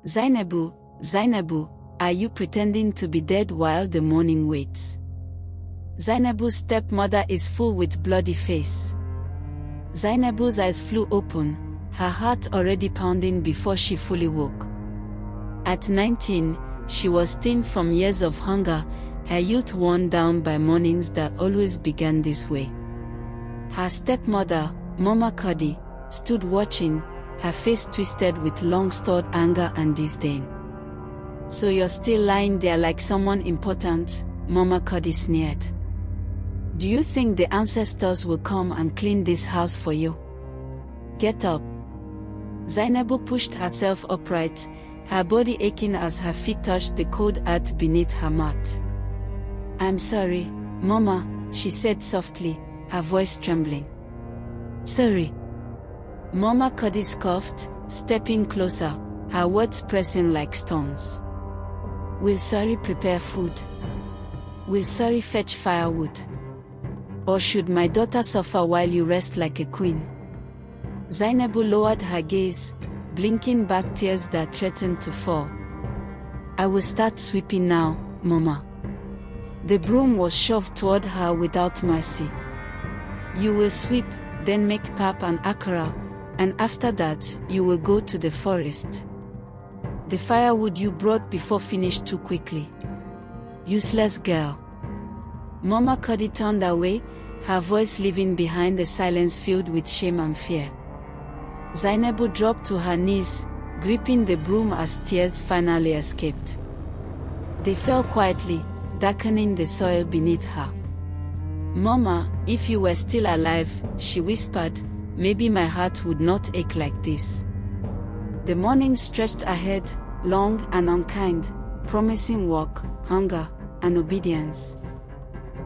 Zainabu, Zainabu, are you pretending to be dead while the morning waits? Zainabu's stepmother is full with bloody face. Zainabu's eyes flew open, her heart already pounding before she fully woke. At 19, she was thin from years of hunger, her youth worn down by mornings that always began this way. Her stepmother, Mama Cuddy, stood watching, her face twisted with long-stored anger and disdain. So you're still lying there like someone important, Mama Cuddy sneered. Do you think the ancestors will come and clean this house for you? Get up. Zainabu pushed herself upright, her body aching as her feet touched the cold earth beneath her mat. I'm sorry, Mama, she said softly, her voice trembling. Sorry. Mama Cuddy scoffed, stepping closer, her words pressing like stones. Will sorry prepare food? Will sorry fetch firewood? Or should my daughter suffer while you rest like a queen? Zainabu lowered her gaze, blinking back tears that threatened to fall. I will start sweeping now, Mama. The broom was shoved toward her without mercy. You will sweep, then make pap and akara, and after that, you will go to the forest. The firewood you brought before finished too quickly. Useless girl. Mama Cuddy turned away, her voice leaving behind the silence filled with shame and fear. Zainabu dropped to her knees, gripping the broom as tears finally escaped. They fell quietly, darkening the soil beneath her. Mama, if you were still alive, she whispered, maybe my heart would not ache like this. The morning stretched ahead, long and unkind, promising work, hunger, and obedience.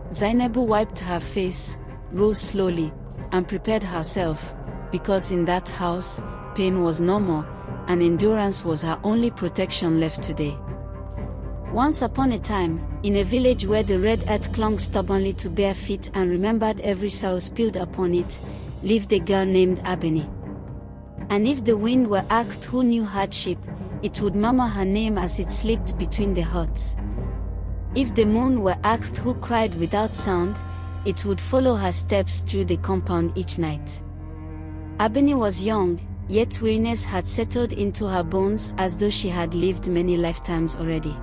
Zainabu wiped her face, rose slowly, and prepared herself, because in that house, pain was normal, and endurance was her only protection left today. Once upon a time, in a village where the red earth clung stubbornly to bare feet and remembered every sorrow spilled upon it, lived a girl named Ebony. And if the wind were asked who knew hardship, it would murmur her name as it slipped between the huts. If the moon were asked who cried without sound, it would follow her steps through the compound each night. Ebony was young, yet weariness had settled into her bones as though she had lived many lifetimes already.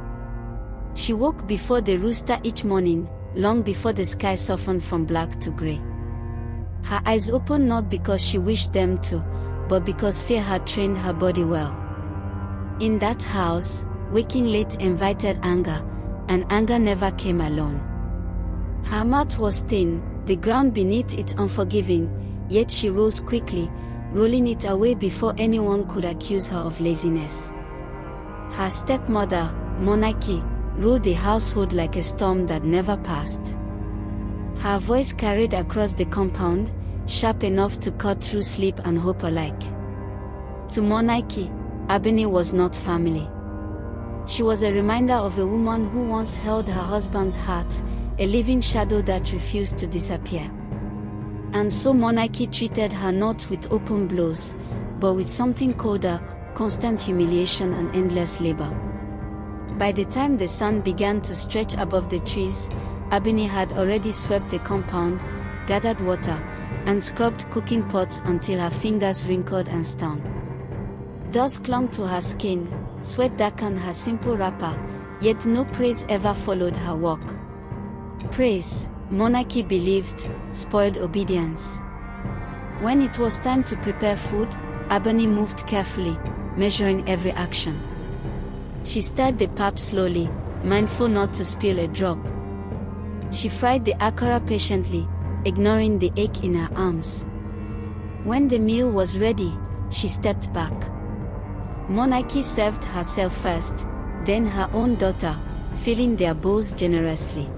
She woke before the rooster each morning, long before the sky softened from black to gray. Her eyes opened not because she wished them to, but because fear had trained her body well. In that house, waking late invited anger, and anger never came alone. Her mouth was thin, the ground beneath it unforgiving, yet she rose quickly, rolling it away before anyone could accuse her of laziness. Her stepmother, Monarchy, ruled the household like a storm that never passed. Her voice carried across the compound, sharp enough to cut through sleep and hope alike. To Monarchy, Ebony was not family. She was a reminder of a woman who once held her husband's heart, a living shadow that refused to disappear. And so Monarchy treated her not with open blows, but with something colder, constant humiliation and endless labor. By the time the sun began to stretch above the trees, Ebony had already swept the compound, gathered water, and scrubbed cooking pots until her fingers wrinkled and stung. Dust clung to her skin, sweat darkened her simple wrapper, yet no praise ever followed her work. Praise, Monarchy believed, spoiled obedience. When it was time to prepare food, Ebony moved carefully, measuring every action. She stirred the pap slowly, mindful not to spill a drop. She fried the akara patiently, ignoring the ache in her arms. When the meal was ready, she stepped back. Monarchy served herself first, then her own daughter, filling their bowls generously.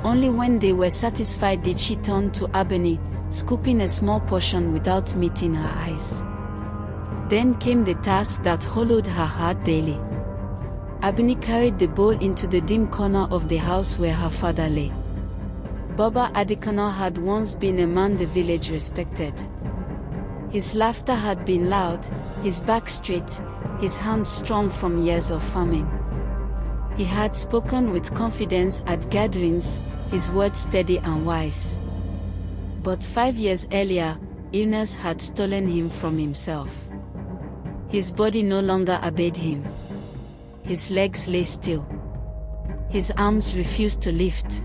Only when they were satisfied did she turn to Ebony, scooping a small portion without meeting her eyes. Then came the task that hollowed her heart daily. Ebony carried the bowl into the dim corner of the house where her father lay. Baba Adekono had once been a man the village respected. His laughter had been loud, his back straight, his hands strong from years of farming. He had spoken with confidence at gatherings, his words steady and wise. But 5 years earlier, illness had stolen him from himself. His body no longer obeyed him. His legs lay still. His arms refused to lift.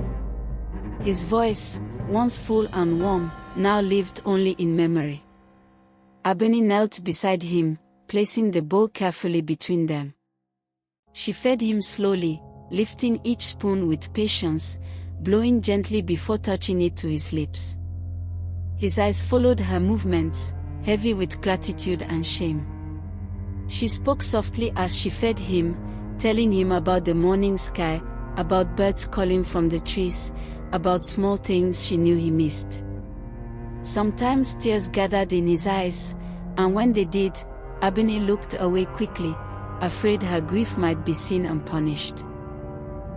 His voice, once full and warm, now lived only in memory. Ebony knelt beside him, placing the bowl carefully between them. She fed him slowly, lifting each spoon with patience, blowing gently before touching it to his lips. His eyes followed her movements, heavy with gratitude and shame. She spoke softly as she fed him, telling him about the morning sky, about birds calling from the trees, about small things she knew he missed. Sometimes tears gathered in his eyes, and when they did, Ebony looked away quickly, afraid her grief might be seen and punished.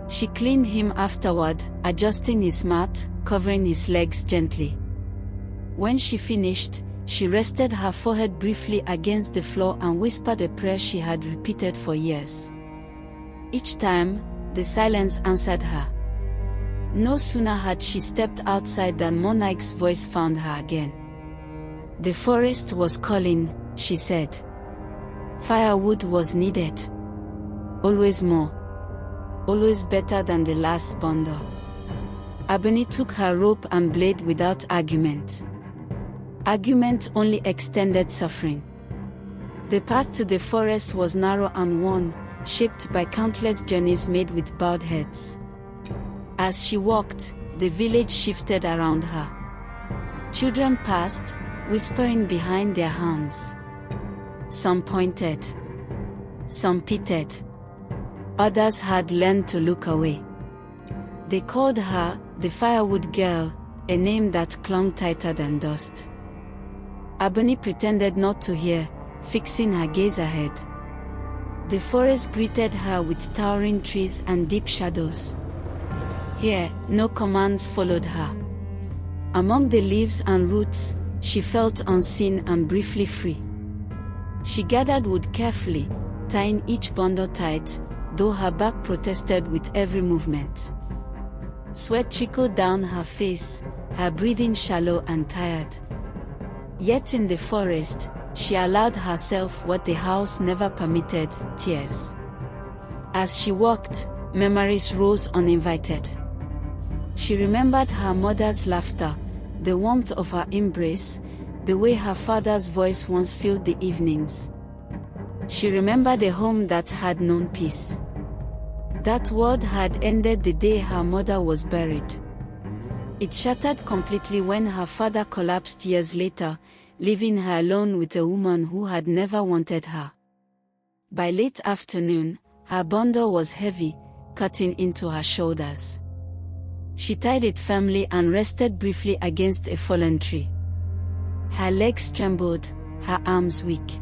She cleaned him afterward, adjusting his mat, covering his legs gently. When she finished, she rested her forehead briefly against the floor and whispered a prayer she had repeated for years. Each time, the silence answered her. No sooner had she stepped outside than Monarch's voice found her again. The forest was calling, she said. Firewood was needed. Always more. Always better than the last bundle. Ebony took her rope and blade without argument. Argument only extended suffering. The path to the forest was narrow and worn, shaped by countless journeys made with bowed heads. As she walked, the village shifted around her. Children passed, whispering behind their hands. Some pointed. Some pitied. Others had learned to look away. They called her the firewood girl, a name that clung tighter than dust. Ebony pretended not to hear, fixing her gaze ahead. The forest greeted her with towering trees and deep shadows. Here, no commands followed her. Among the leaves and roots, she felt unseen and briefly free. She gathered wood carefully, tying each bundle tight, though her back protested with every movement. Sweat trickled down her face, her breathing shallow and tired. Yet in the forest, she allowed herself what the house never permitted, tears. As she walked, memories rose uninvited. She remembered her mother's laughter, the warmth of her embrace, the way her father's voice once filled the evenings. She remembered a home that had known peace. That world had ended the day her mother was buried. It shattered completely when her father collapsed years later, leaving her alone with a woman who had never wanted her. By late afternoon, her bundle was heavy, cutting into her shoulders. She tied it firmly and rested briefly against a fallen tree. Her legs trembled, her arms weak.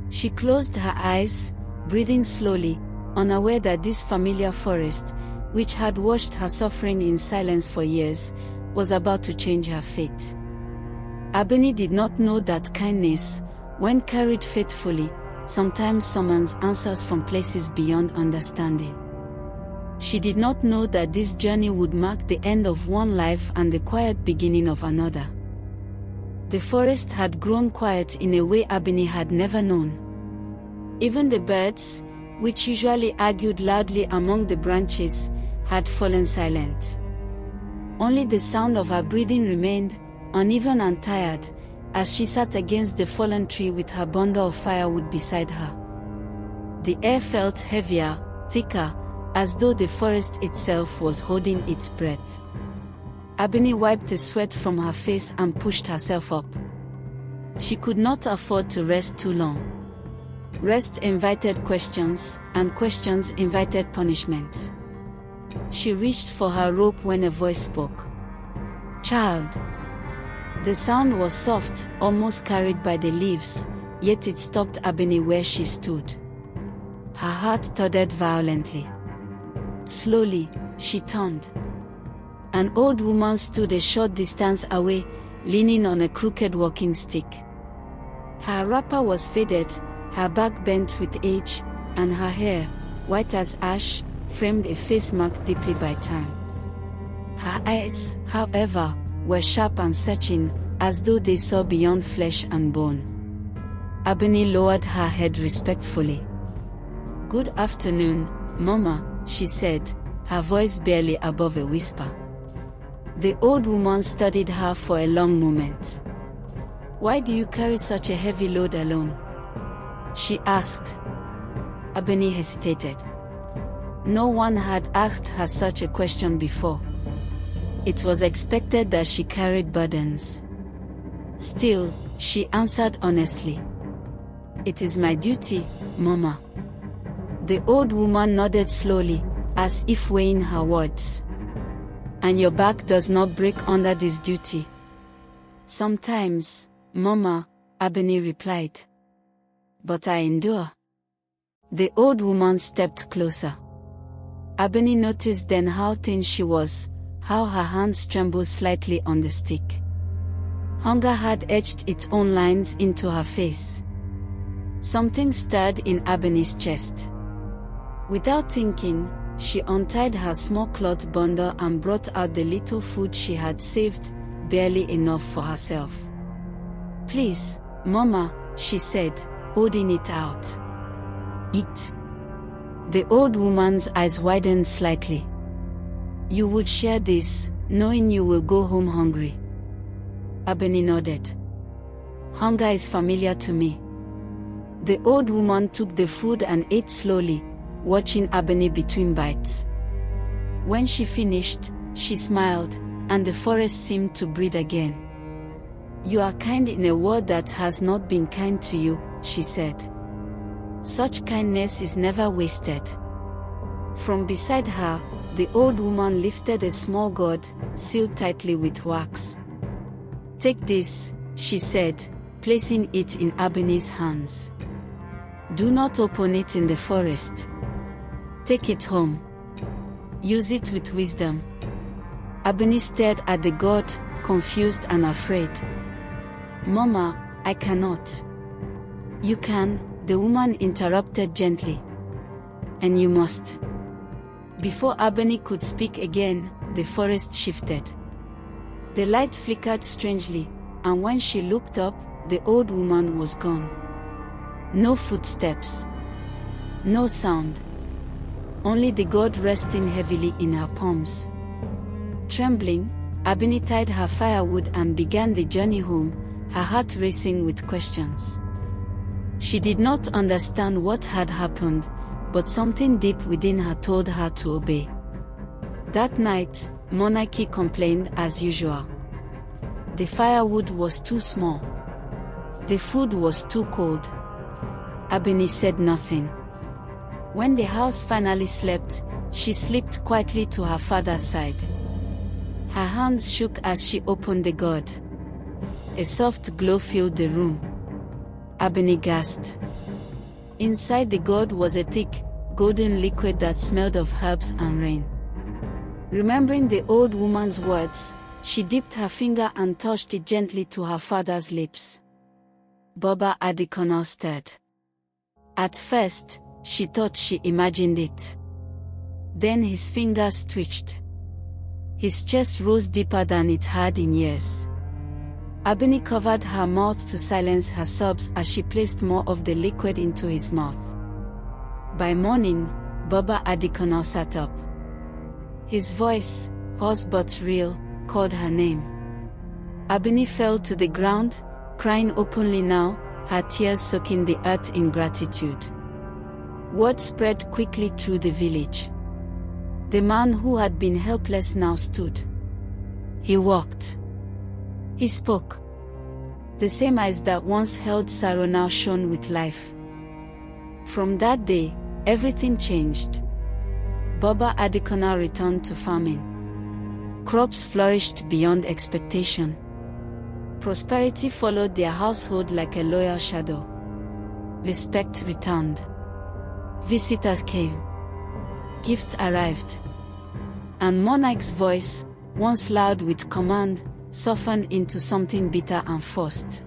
She closed her eyes, breathing slowly, unaware that this familiar forest, which had watched her suffering in silence for years, was about to change her fate. Ebony did not know that kindness, when carried faithfully, sometimes summons answers from places beyond understanding. She did not know that this journey would mark the end of one life and the quiet beginning of another. The forest had grown quiet in a way Ebony had never known. Even the birds, which usually argued loudly among the branches, had fallen silent. Only the sound of her breathing remained, uneven and tired, as she sat against the fallen tree with her bundle of firewood beside her. The air felt heavier, thicker, as though the forest itself was holding its breath. Ebony wiped the sweat from her face and pushed herself up. She could not afford to rest too long. Rest invited questions, and questions invited punishment. She reached for her rope when a voice spoke. "Child." The sound was soft, almost carried by the leaves, yet it stopped Ebony where she stood. Her heart thudded violently. Slowly, she turned. An old woman stood a short distance away, leaning on a crooked walking stick. Her wrapper was faded, Her back bent with age, and her hair, white as ash, framed a face marked deeply by time. Her eyes, however, were sharp and searching, as though they saw beyond flesh and bone. Ebony lowered her head respectfully. "Good afternoon, Mama," she said, her voice barely above a whisper. The old woman studied her for a long moment. "Why do you carry such a heavy load alone?" she asked. Ebony hesitated. No one had asked her such a question before. It was expected that she carried burdens. Still, she answered honestly. "It is my duty, Mama." The old woman nodded slowly, as if weighing her words. "And your back does not break under this duty?" "Sometimes, Mama," Ebony replied. "But I endure." The old woman stepped closer. Ebony noticed then how thin she was, how her hands trembled slightly on the stick. Hunger had etched its own lines into her face. Something stirred in Ebony's chest. Without thinking, she untied her small cloth bundle and brought out the little food she had saved, barely enough for herself. "Please, Mama," she said, holding it out. "Eat." The old woman's eyes widened slightly. "You would share this, knowing you will go home hungry?" Ebony nodded. "Hunger is familiar to me." The old woman took the food and ate slowly, watching Ebony between bites. When she finished, she smiled, and the forest seemed to breathe again. "You are kind in a world that has not been kind to you," she said. "Such kindness is never wasted." From beside her, the old woman lifted a small gourd, sealed tightly with wax. "Take this," she said, placing it in Ebony's hands. "Do not open it in the forest. Take it home. Use it with wisdom." Ebony stared at the gourd, confused and afraid. "Mama, I cannot." "You can," the woman interrupted gently. "And you must." Before Ebony could speak again, the forest shifted. The light flickered strangely, and when she looked up, the old woman was gone. No footsteps. No sound. Only the gourd resting heavily in her palms. Trembling, Ebony tied her firewood and began the journey home, her heart racing with questions. She did not understand what had happened, but something deep within her told her to obey. That night, Monarchy complained as usual. The firewood was too small. The food was too cold. Ebony said nothing. When the house finally slept, she slipped quietly to her father's side. Her hands shook as she opened the gourd. A soft glow filled the room. Ebony gasped. Inside the gourd was a thick, golden liquid that smelled of herbs and rain. Remembering the old woman's words, she dipped her finger and touched it gently to her father's lips. Baba Adekono stared. At first, she thought she imagined it. Then his fingers twitched. His chest rose deeper than it had in years. Ebony covered her mouth to silence her sobs as she placed more of the liquid into his mouth. By morning, Baba Adekono sat up. His voice, hoarse but real, called her name. Ebony fell to the ground, crying openly now, her tears soaking the earth in gratitude. Word spread quickly through the village. The man who had been helpless now stood. He walked. He spoke. The same eyes that once held sorrow now shone with life. From that day, everything changed. Baba Adekono returned to farming. Crops flourished beyond expectation. Prosperity followed their household like a loyal shadow. Respect returned. Visitors came. Gifts arrived. And Monarch's voice, once loud with command, softened into something bitter and forced.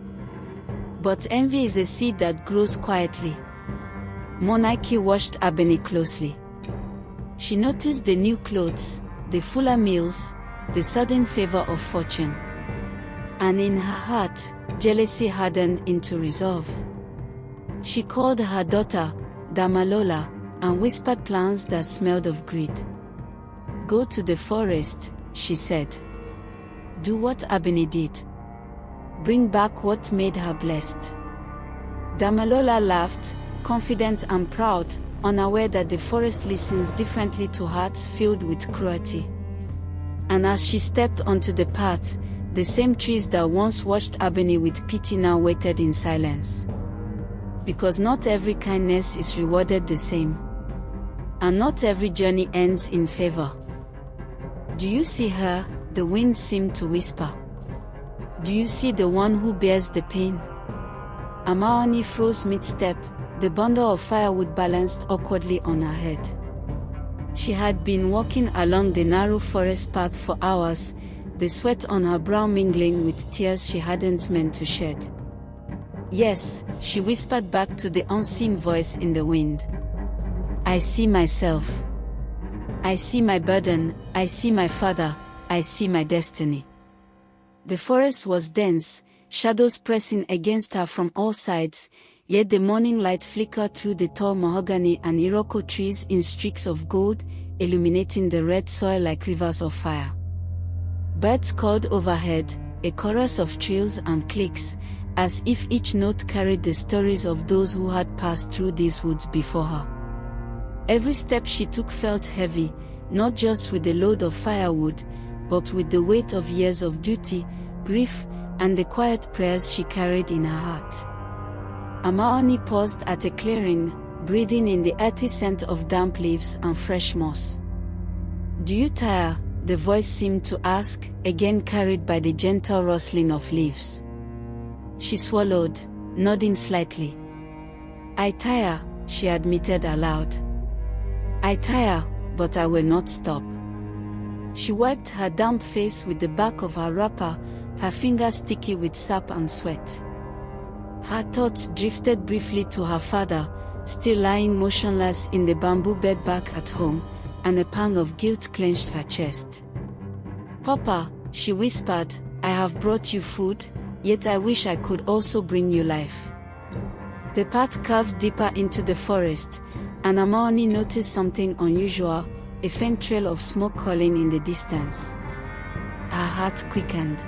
But envy is a seed that grows quietly. Monarchy watched Ebony closely. She noticed the new clothes, the fuller meals, the sudden favor of fortune. And in her heart, jealousy hardened into resolve. She called her daughter, Damalola, and whispered plans that smelled of greed. "Go to the forest," she said. "Do what Ebony did. Bring back what made her blessed." Damalola laughed, confident and proud, unaware that the forest listens differently to hearts filled with cruelty. And as she stepped onto the path, the same trees that once watched Ebony with pity now waited in silence. Because not every kindness is rewarded the same. And not every journey ends in favor. "Do you see her?" the wind seemed to whisper. "Do you see the one who bears the pain?" Amaoni froze mid-step, the bundle of firewood balanced awkwardly on her head. She had been walking along the narrow forest path for hours, the sweat on her brow mingling with tears she hadn't meant to shed. "Yes," she whispered back to the unseen voice in the wind. "I see myself. I see my burden, I see my father, I see my destiny." The forest was dense, shadows pressing against her from all sides, yet the morning light flickered through the tall mahogany and iroko trees in streaks of gold, illuminating the red soil like rivers of fire. Birds called overhead, a chorus of trills and clicks, as if each note carried the stories of those who had passed through these woods before her. Every step she took felt heavy, not just with the load of firewood, but with the weight of years of duty, grief, and the quiet prayers she carried in her heart. Amaoni paused at a clearing, breathing in the earthy scent of damp leaves and fresh moss. "Do you tire?" the voice seemed to ask, again carried by the gentle rustling of leaves. She swallowed, nodding slightly. "I tire," she admitted aloud. "I tire, but I will not stop." She wiped her damp face with the back of her wrapper, her fingers sticky with sap and sweat. Her thoughts drifted briefly to her father, still lying motionless in the bamboo bed back at home, and a pang of guilt clenched her chest. "Papa," she whispered, "I have brought you food, yet I wish I could also bring you life." The path curved deeper into the forest, and Amaoni noticed something unusual, a faint trail of smoke calling in the distance. Her heart quickened.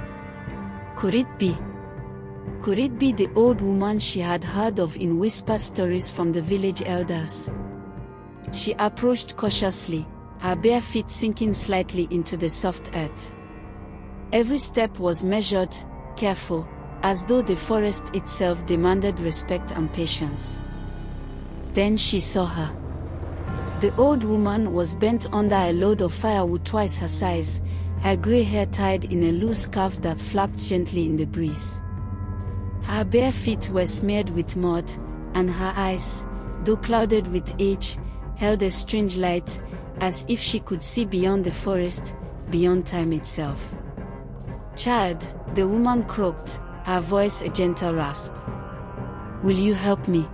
Could it be? Could it be the old woman she had heard of in whispered stories from the village elders? She approached cautiously, her bare feet sinking slightly into the soft earth. Every step was measured, careful, as though the forest itself demanded respect and patience. Then she saw her. The old woman was bent under a load of firewood twice her size, her grey hair tied in a loose scarf that flapped gently in the breeze. Her bare feet were smeared with mud, and her eyes, though clouded with age, held a strange light, as if she could see beyond the forest, beyond time itself. "Child," the woman croaked, her voice a gentle rasp. "Will you help me?"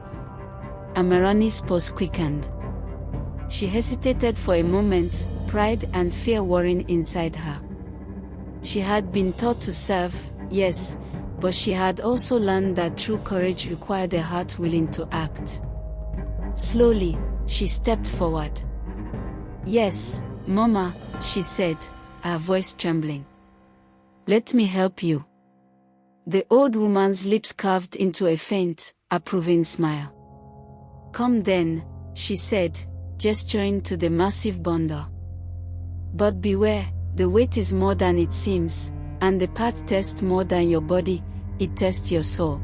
Amarani's pulse quickened. She hesitated for a moment, pride and fear warring inside her. She had been taught to serve, yes, but she had also learned that true courage required a heart willing to act. Slowly, she stepped forward. "Yes, Mama," she said, her voice trembling. "Let me help you." The old woman's lips curved into a faint, approving smile. "Come then," she said, gesturing to the massive bundle. "But beware, the weight is more than it seems, and the path tests more than your body, it tests your soul."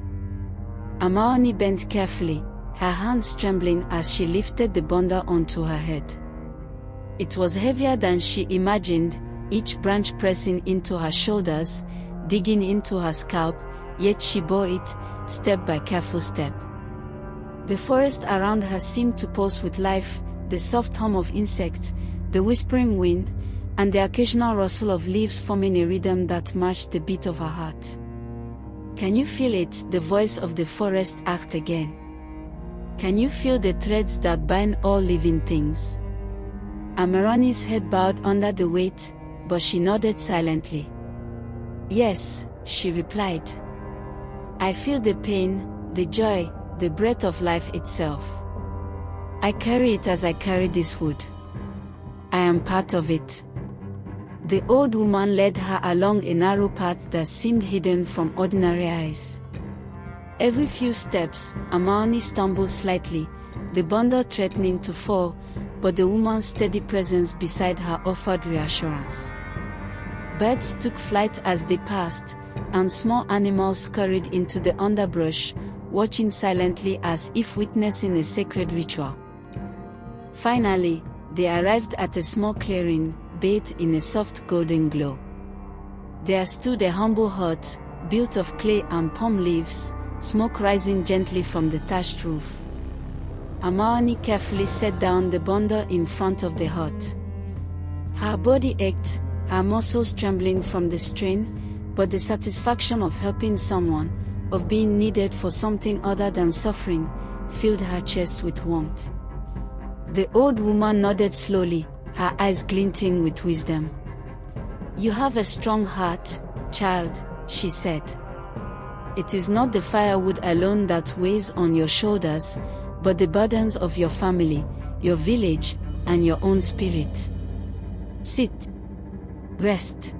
Amaoni bent carefully, her hands trembling as she lifted the bundle onto her head. It was heavier than she imagined, each branch pressing into her shoulders, digging into her scalp, yet she bore it, step by careful step. The forest around her seemed to pulse with life, the soft hum of insects, the whispering wind, and the occasional rustle of leaves forming a rhythm that matched the beat of her heart. Can you feel it, the voice of the forest asked again? Can you feel the threads that bind all living things? Amaroni's head bowed under the weight, but she nodded silently. Yes, she replied. I feel the pain, the joy, the breath of life itself. I carry it as I carry this wood. I am part of it. The old woman led her along a narrow path that seemed hidden from ordinary eyes. Every few steps, Amaroni stumbled slightly, the bundle threatening to fall, but the woman's steady presence beside her offered reassurance. Birds took flight as they passed, and small animals scurried into the underbrush, watching silently as if witnessing a sacred ritual. Finally, they arrived at a small clearing, bathed in a soft golden glow. There stood a humble hut, built of clay and palm leaves, smoke rising gently from the thatched roof. Amaroni carefully set down the bundle in front of the hut. Her body ached, her muscles trembling from the strain, but the satisfaction of helping someone, of being needed for something other than suffering, filled her chest with warmth. The old woman nodded slowly, her eyes glinting with wisdom. You have a strong heart, child, she said. It is not the firewood alone that weighs on your shoulders, but the burdens of your family, your village, and your own spirit. Sit. Rest.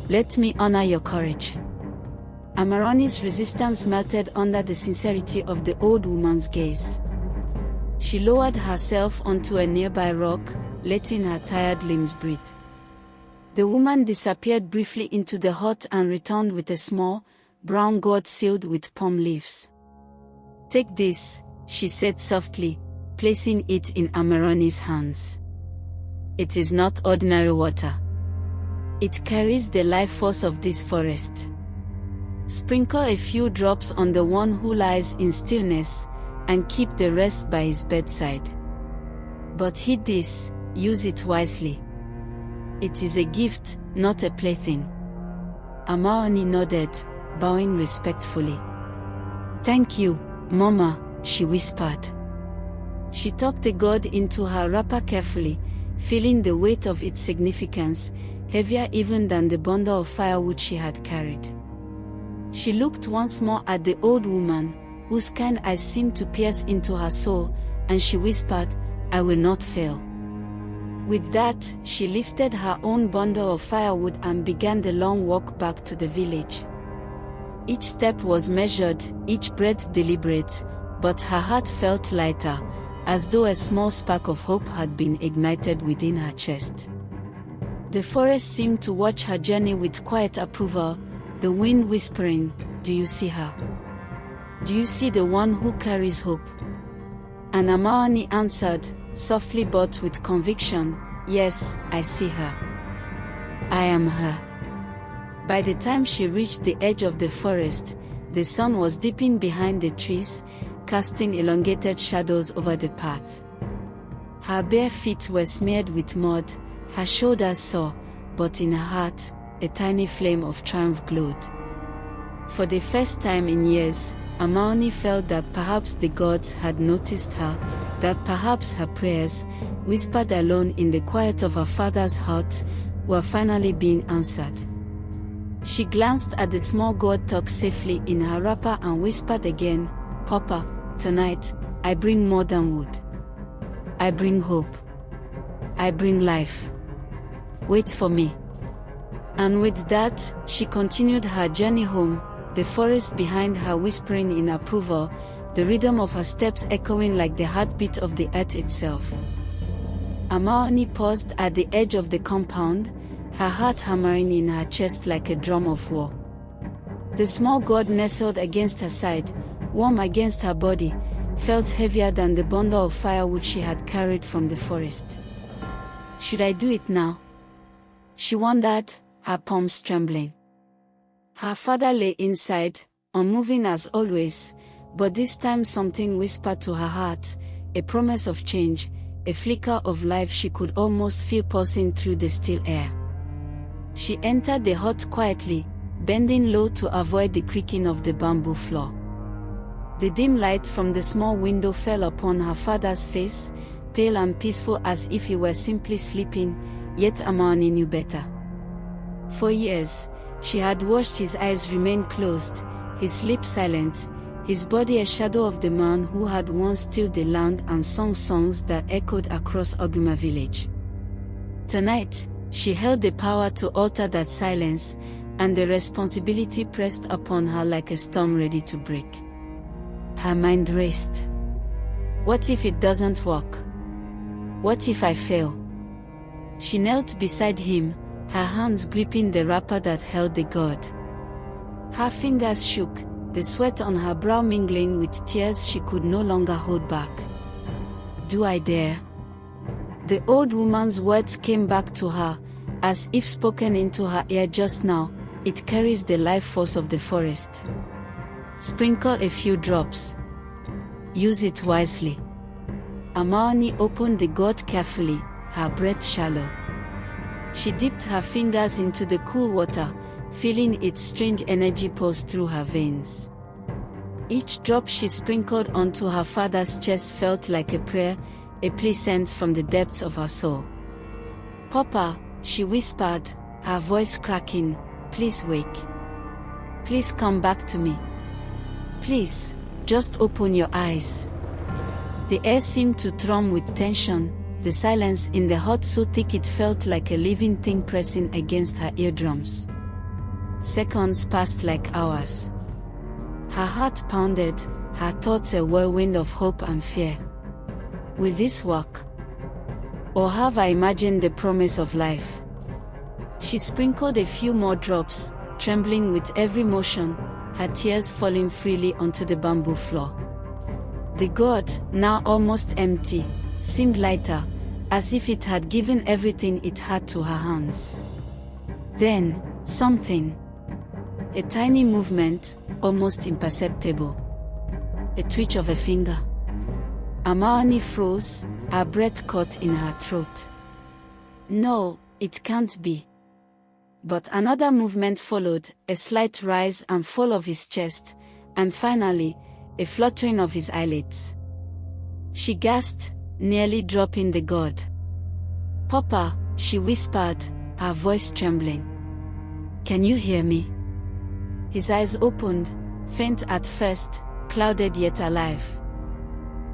Let me honor your courage. Amaroni's resistance melted under the sincerity of the old woman's gaze. She lowered herself onto a nearby rock, letting her tired limbs breathe. The woman disappeared briefly into the hut and returned with a small, brown gourd sealed with palm leaves. Take this, she said softly, placing it in Amaroni's hands. It is not ordinary water. It carries the life force of this forest. Sprinkle a few drops on the one who lies in stillness, and keep the rest by his bedside. But heed this, use it wisely. It is a gift, not a plaything. Amaroni nodded, bowing respectfully. Thank you, Mama, she whispered. She tucked the gourd into her wrapper carefully, feeling the weight of its significance, heavier even than the bundle of firewood she had carried. She looked once more at the old woman, whose kind eyes seemed to pierce into her soul, and she whispered, I will not fail. With that, she lifted her own bundle of firewood and began the long walk back to the village. Each step was measured, each breath deliberate, but her heart felt lighter, as though a small spark of hope had been ignited within her chest. The forest seemed to watch her journey with quiet approval, the wind whispering, Do you see her? Do you see the one who carries hope? And Amaroni answered, softly but with conviction, Yes, I see her. I am her. By the time she reached the edge of the forest, the sun was dipping behind the trees, casting elongated shadows over the path. Her bare feet were smeared with mud, her shoulders sore, but in her heart, a tiny flame of triumph glowed. For the first time in years, Amaroni felt that perhaps the gods had noticed her, that perhaps her prayers, whispered alone in the quiet of her father's hut, were finally being answered. She glanced at the small gourd tucked safely in her wrapper and whispered again, Papa, tonight, I bring more than wood. I bring hope. I bring life. Wait for me. And with that, she continued her journey home, the forest behind her whispering in approval, the rhythm of her steps echoing like the heartbeat of the earth itself. Amaroni paused at the edge of the compound, her heart hammering in her chest like a drum of war. The small gourd nestled against her side, warm against her body, felt heavier than the bundle of firewood she had carried from the forest. Should I do it now? She wondered, her palms trembling. Her father lay inside, unmoving as always, but this time something whispered to her heart, a promise of change, a flicker of life she could almost feel pulsing through the still air. She entered the hut quietly, bending low to avoid the creaking of the bamboo floor. The dim light from the small window fell upon her father's face, pale and peaceful as if he were simply sleeping, yet Amani knew better. For years, she had watched his eyes remain closed, his lips silent, his body a shadow of the man who had once tilled the land and sung songs that echoed across Oguma village. Tonight, she held the power to alter that silence, and the responsibility pressed upon her like a storm ready to break. Her mind raced. What if it doesn't work? What if I fail? She knelt beside him, her hands gripping the wrapper that held the god. Her fingers shook, the sweat on her brow mingling with tears she could no longer hold back. Do I dare? The old woman's words came back to her, as if spoken into her ear just now. It carries the life force of the forest. Sprinkle a few drops. Use it wisely. Amani opened the gourd carefully, her breath shallow. She dipped her fingers into the cool water, feeling its strange energy pulse through her veins. Each drop she sprinkled onto her father's chest felt like a prayer, a plea sent from the depths of her soul. "Papa," she whispered, her voice cracking, "please wake. Please come back to me. Please, just open your eyes." The air seemed to thrum with tension, the silence in the hut so thick it felt like a living thing pressing against her eardrums. Seconds passed like hours. Her heart pounded, her thoughts a whirlwind of hope and fear. Will this work? Or have I imagined the promise of life? She sprinkled a few more drops, trembling with every motion, her tears falling freely onto the bamboo floor. The gourd, now almost empty, seemed lighter, as if it had given everything it had to her hands. Then, something. A tiny movement, almost imperceptible. A twitch of a finger. Amani froze, her breath caught in her throat. No, it can't be. But another movement followed, a slight rise and fall of his chest, and finally, a fluttering of his eyelids. She gasped, nearly dropping the gourd. "Papa," she whispered, her voice trembling. "Can you hear me?" His eyes opened, faint at first, clouded yet alive.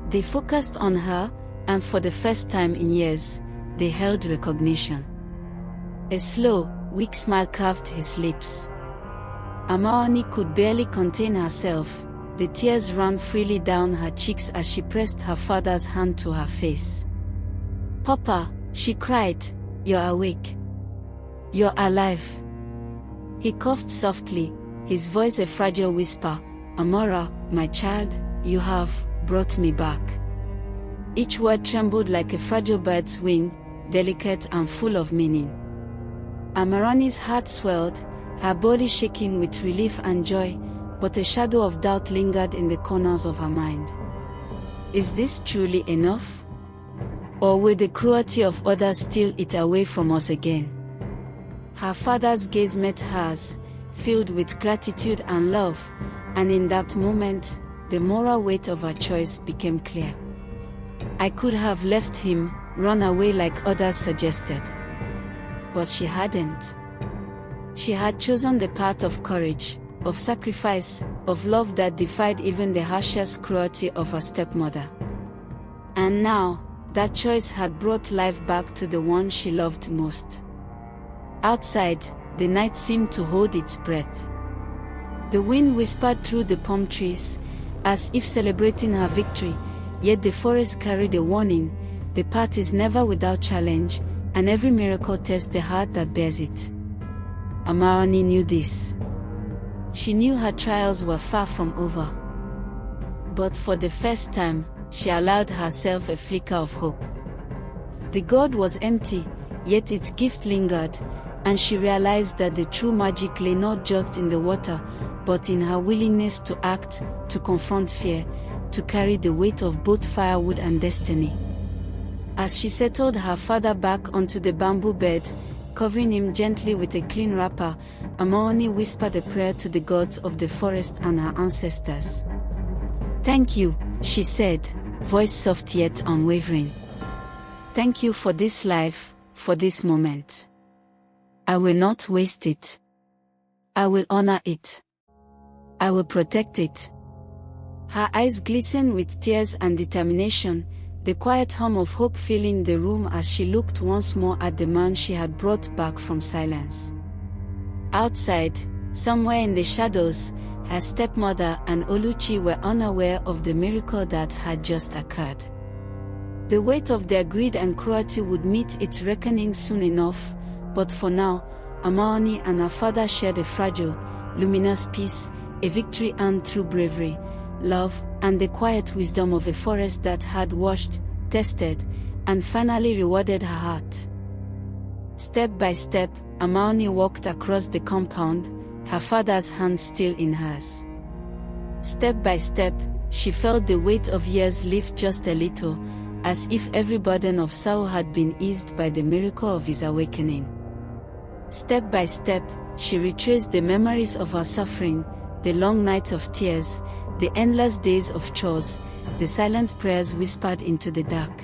They focused on her, and for the first time in years, they held recognition. A slow, weak smile curved his lips. Amani could barely contain herself. The tears ran freely down her cheeks as she pressed her father's hand to her face. "Papa," she cried, "you're awake. You're alive." He coughed softly, his voice a fragile whisper. "Amora, my child, you have brought me back." Each word trembled like a fragile bird's wing, delicate and full of meaning. Amarani's heart swelled, her body shaking with relief and joy, but a shadow of doubt lingered in the corners of her mind. Is this truly enough? Or will the cruelty of others steal it away from us again? Her father's gaze met hers, filled with gratitude and love, and in that moment, the moral weight of her choice became clear. I could have left him, run away like others suggested. But she hadn't. She had chosen the path of courage, of sacrifice, of love that defied even the harshest cruelty of her stepmother. And now, that choice had brought life back to the one she loved most. Outside, the night seemed to hold its breath. The wind whispered through the palm trees, as if celebrating her victory, yet the forest carried a warning: the path is never without challenge, and every miracle tests the heart that bears it. Amani knew this. She knew her trials were far from over. But for the first time, she allowed herself a flicker of hope. The gourd was empty, yet its gift lingered, and she realized that the true magic lay not just in the water, but in her willingness to act, to confront fear, to carry the weight of both firewood and destiny. As she settled her father back onto the bamboo bed, covering him gently with a clean wrapper, Amaoni whispered a prayer to the gods of the forest and her ancestors. "Thank you," she said, voice soft yet unwavering. "Thank you for this life, for this moment. I will not waste it. I will honor it. I will protect it." Her eyes glistened with tears and determination, the quiet hum of hope filling the room as she looked once more at the man she had brought back from silence. Outside, somewhere in the shadows, her stepmother and Oluchi were unaware of the miracle that had just occurred. The weight of their greed and cruelty would meet its reckoning soon enough, but for now, Amaoni and her father shared a fragile, luminous peace, a victory earned through bravery, love, and the quiet wisdom of a forest that had watched, tested, and finally rewarded her heart. Step by step, Amaoni walked across the compound, her father's hand still in hers. Step by step, she felt the weight of years lift just a little, as if every burden of sorrow had been eased by the miracle of his awakening. Step by step, she retraced the memories of her suffering, the long nights of tears, the endless days of chores, the silent prayers whispered into the dark.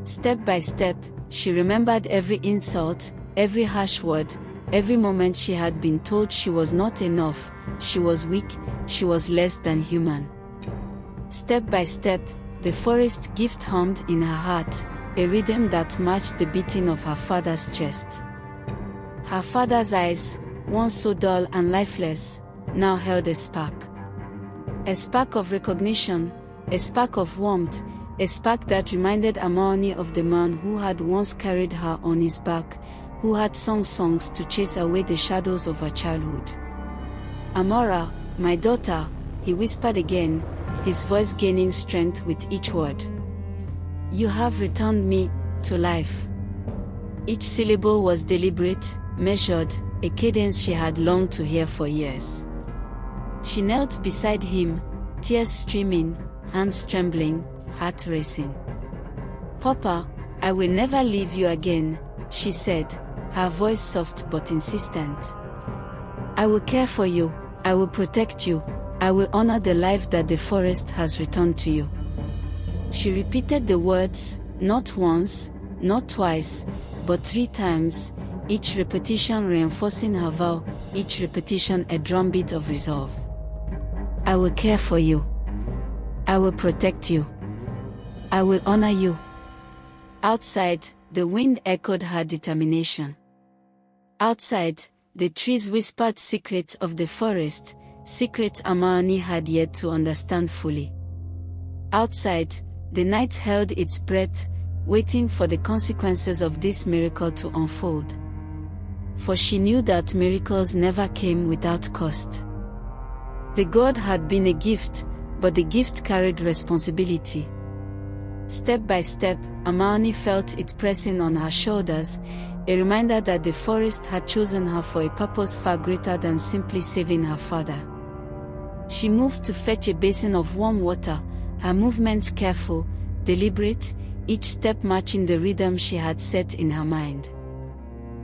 Step by step, she remembered every insult, every harsh word, every moment she had been told she was not enough, she was weak, she was less than human. Step by step, the forest gift hummed in her heart, a rhythm that matched the beating of her father's chest. Her father's eyes, once so dull and lifeless, now held a spark. A spark of recognition, a spark of warmth, a spark that reminded Amaoni of the man who had once carried her on his back, who had sung songs to chase away the shadows of her childhood. "Amora, my daughter," he whispered again, his voice gaining strength with each word. "You have returned me to life." Each syllable was deliberate, measured, a cadence she had longed to hear for years. She knelt beside him, tears streaming, hands trembling, heart racing. "Papa, I will never leave you again," she said, her voice soft but insistent. "I will care for you, I will protect you, I will honor the life that the forest has returned to you." She repeated the words, not once, not twice, but 3 times, each repetition reinforcing her vow, each repetition a drumbeat of resolve. "I will care for you. I will protect you. I will honor you." Outside, the wind echoed her determination. Outside, the trees whispered secrets of the forest, secrets Amaoni had yet to understand fully. Outside, the night held its breath, waiting for the consequences of this miracle to unfold. For she knew that miracles never came without cost. The god had been a gift, but the gift carried responsibility. Step by step, Amaoni felt it pressing on her shoulders, a reminder that the forest had chosen her for a purpose far greater than simply saving her father. She moved to fetch a basin of warm water, her movements careful, deliberate, each step matching the rhythm she had set in her mind.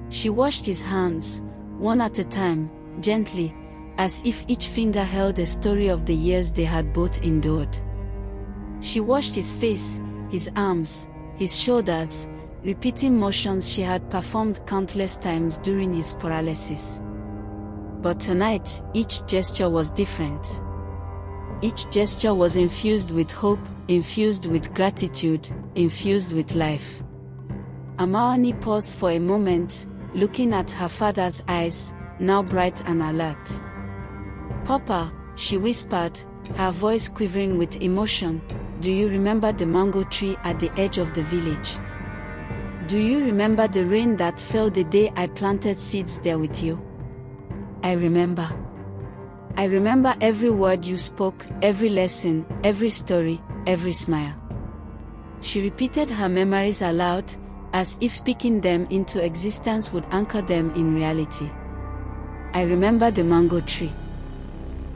She washed his hands, one at a time, gently, as if each finger held a story of the years they had both endured. She washed his face, his arms, his shoulders, repeating motions she had performed countless times during his paralysis. But tonight, each gesture was different. Each gesture was infused with hope, infused with gratitude, infused with life. Amaoni paused for a moment, looking at her father's eyes, now bright and alert. "Papa," she whispered, her voice quivering with emotion, "do you remember the mango tree at the edge of the village? Do you remember the rain that fell the day I planted seeds there with you?" "I remember. I remember every word you spoke, every lesson, every story, every smile." She repeated her memories aloud, as if speaking them into existence would anchor them in reality. "I remember the mango tree.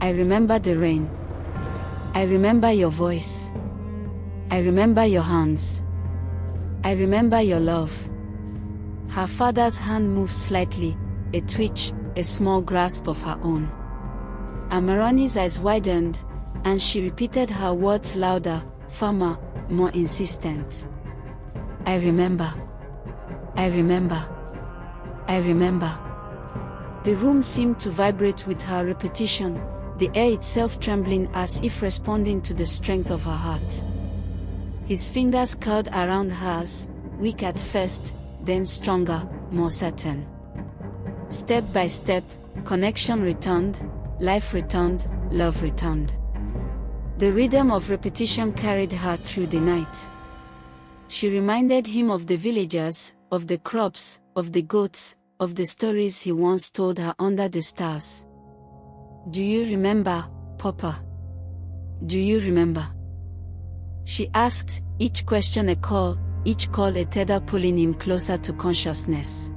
I remember the rain. I remember your voice. I remember your hands. I remember your love. Her father's hand moved slightly, a twitch, a small grasp of her own. Amarani's eyes widened, and she repeated her words louder, firmer, more insistent. I remember. I remember. I remember. The room seemed to vibrate with her repetition, the air itself trembling as if responding to the strength of her heart. His fingers curled around hers, weak at first, then stronger, more certain. Step by step, connection returned, life returned, love returned. The rhythm of repetition carried her through the night. She reminded him of the villagers, of the crops, of the goats, of the stories he once told her under the stars. Do you remember, Papa? Do you remember? She asked, each question a call, each call a tether pulling him closer to consciousness.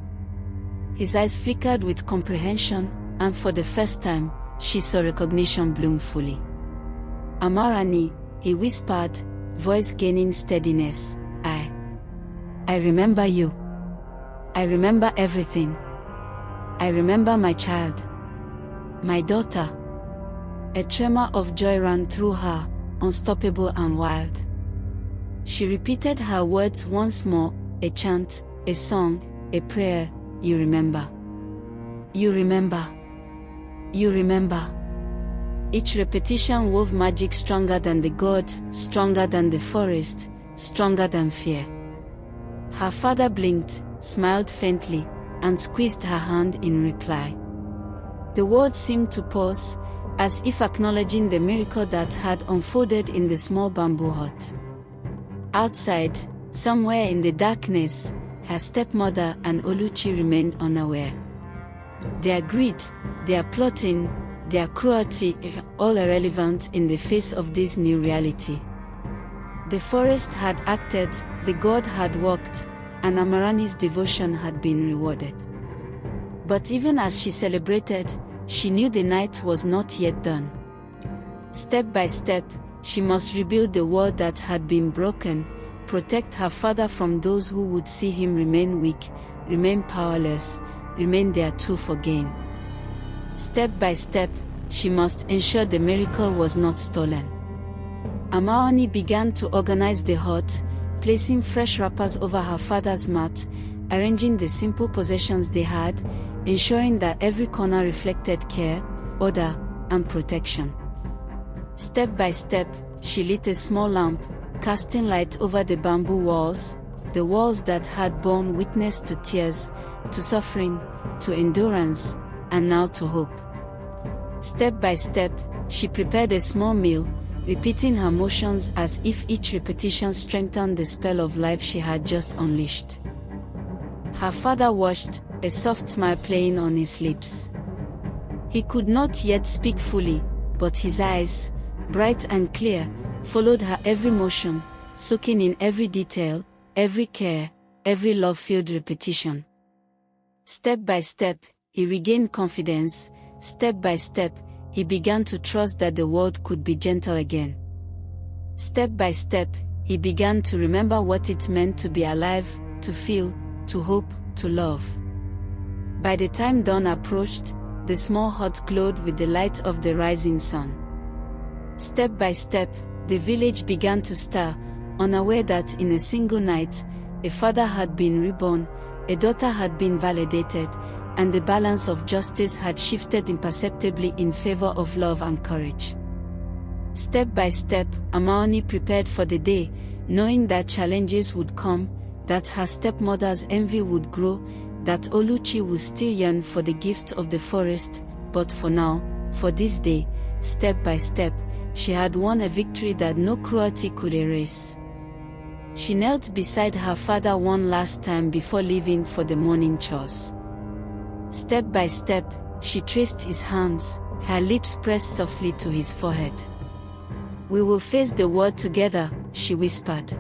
His eyes flickered with comprehension, and for the first time, she saw recognition bloom fully. Amarani, he whispered, voice gaining steadiness, I remember you. I remember everything. I remember my child. My daughter. A tremor of joy ran through her, unstoppable and wild. She repeated her words once more, a chant, a song, a prayer, you remember. You remember. You remember. Each repetition wove magic stronger than the gods, stronger than the forest, stronger than fear. Her father blinked, smiled faintly, and squeezed her hand in reply. The world seemed to pause, as if acknowledging the miracle that had unfolded in the small bamboo hut. Outside, somewhere in the darkness, her stepmother and Oluchi remained unaware. Their greed, their plotting, their cruelty, all irrelevant in the face of this new reality. The forest had acted, the god had walked, and Amarani's devotion had been rewarded. But even as she celebrated, she knew the night was not yet done. Step by step, she must rebuild the world that had been broken, protect her father from those who would see him remain weak, remain powerless, remain there too for gain. Step by step, she must ensure the miracle was not stolen. Amarani began to organize the hut, placing fresh wrappers over her father's mat, arranging the simple possessions they had, ensuring that every corner reflected care, order, and protection. Step by step, she lit a small lamp, casting light over the bamboo walls, the walls that had borne witness to tears, to suffering, to endurance, and now to hope. Step by step, she prepared a small meal, repeating her motions as if each repetition strengthened the spell of life she had just unleashed. Her father watched, a soft smile playing on his lips. He could not yet speak fully, but his eyes, bright and clear, followed her every motion, soaking in every detail, every care, every love-filled repetition. Step by step, he regained confidence. Step by step, he began to trust that the world could be gentle again. Step by step, he began to remember what it meant to be alive, to feel, to hope, to love. By the time dawn approached, the small hut glowed with the light of the rising sun. Step by step, the village began to stir, unaware that in a single night, a father had been reborn, a daughter had been validated, and the balance of justice had shifted imperceptibly in favor of love and courage. Step by step, Amarani prepared for the day, knowing that challenges would come, that her stepmother's envy would grow, that Oluchi would still yearn for the gift of the forest, but for now, for this day, step by step, she had won a victory that no cruelty could erase. She knelt beside her father one last time before leaving for the morning chores. Step by step, she traced his hands, her lips pressed softly to his forehead. We will face the world together, she whispered.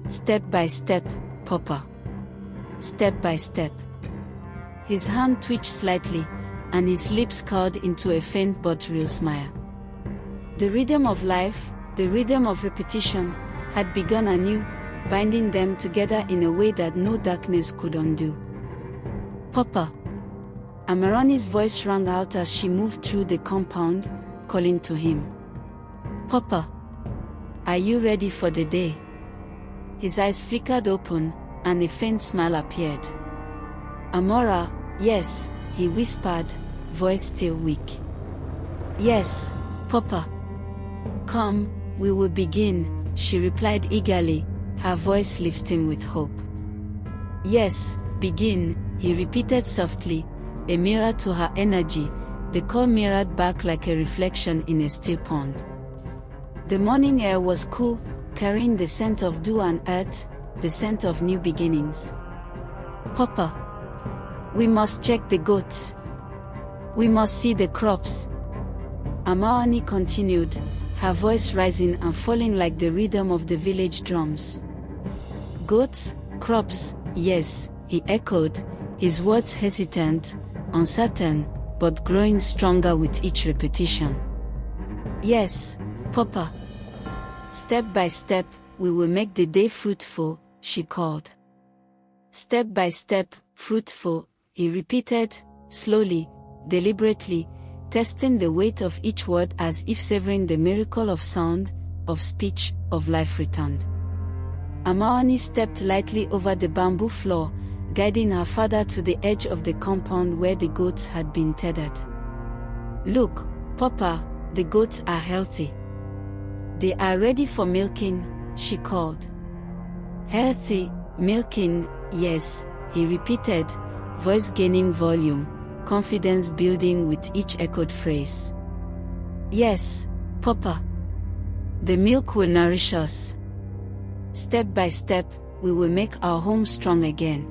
Step by step, Papa. Step by step. His hand twitched slightly, and his lips curled into a faint but real smile. The rhythm of life, the rhythm of repetition, had begun anew, binding them together in a way that no darkness could undo. "Papa!" Amaroni's voice rang out as she moved through the compound, calling to him. "Papa! Are you ready for the day?" His eyes flickered open, and a faint smile appeared. "Amora, yes," he whispered, voice still weak. "Yes, Papa." "Come, we will begin," she replied eagerly, her voice lifting with hope. "Yes, begin," he repeated softly, a mirror to her energy. The call mirrored back like a reflection in a still pond. The morning air was cool, carrying the scent of dew and earth, the scent of new beginnings. "Papa, we must check the goats. We must see the crops." Amaoni continued, her voice rising and falling like the rhythm of the village drums. "Goats, crops, yes," he echoed, his words hesitant, uncertain, but growing stronger with each repetition. "Yes, Papa. Step by step, we will make the day fruitful," she called. "Step by step, fruitful," he repeated, slowly, deliberately, testing the weight of each word as if savoring the miracle of sound, of speech, of life returned. Amaoni stepped lightly over the bamboo floor, guiding her father to the edge of the compound where the goats had been tethered. "Look, Papa, the goats are healthy. They are ready for milking," she called. "Healthy, milking, yes," he repeated, voice gaining volume, confidence building with each echoed phrase. "Yes, Papa. The milk will nourish us. Step by step, we will make our home strong again.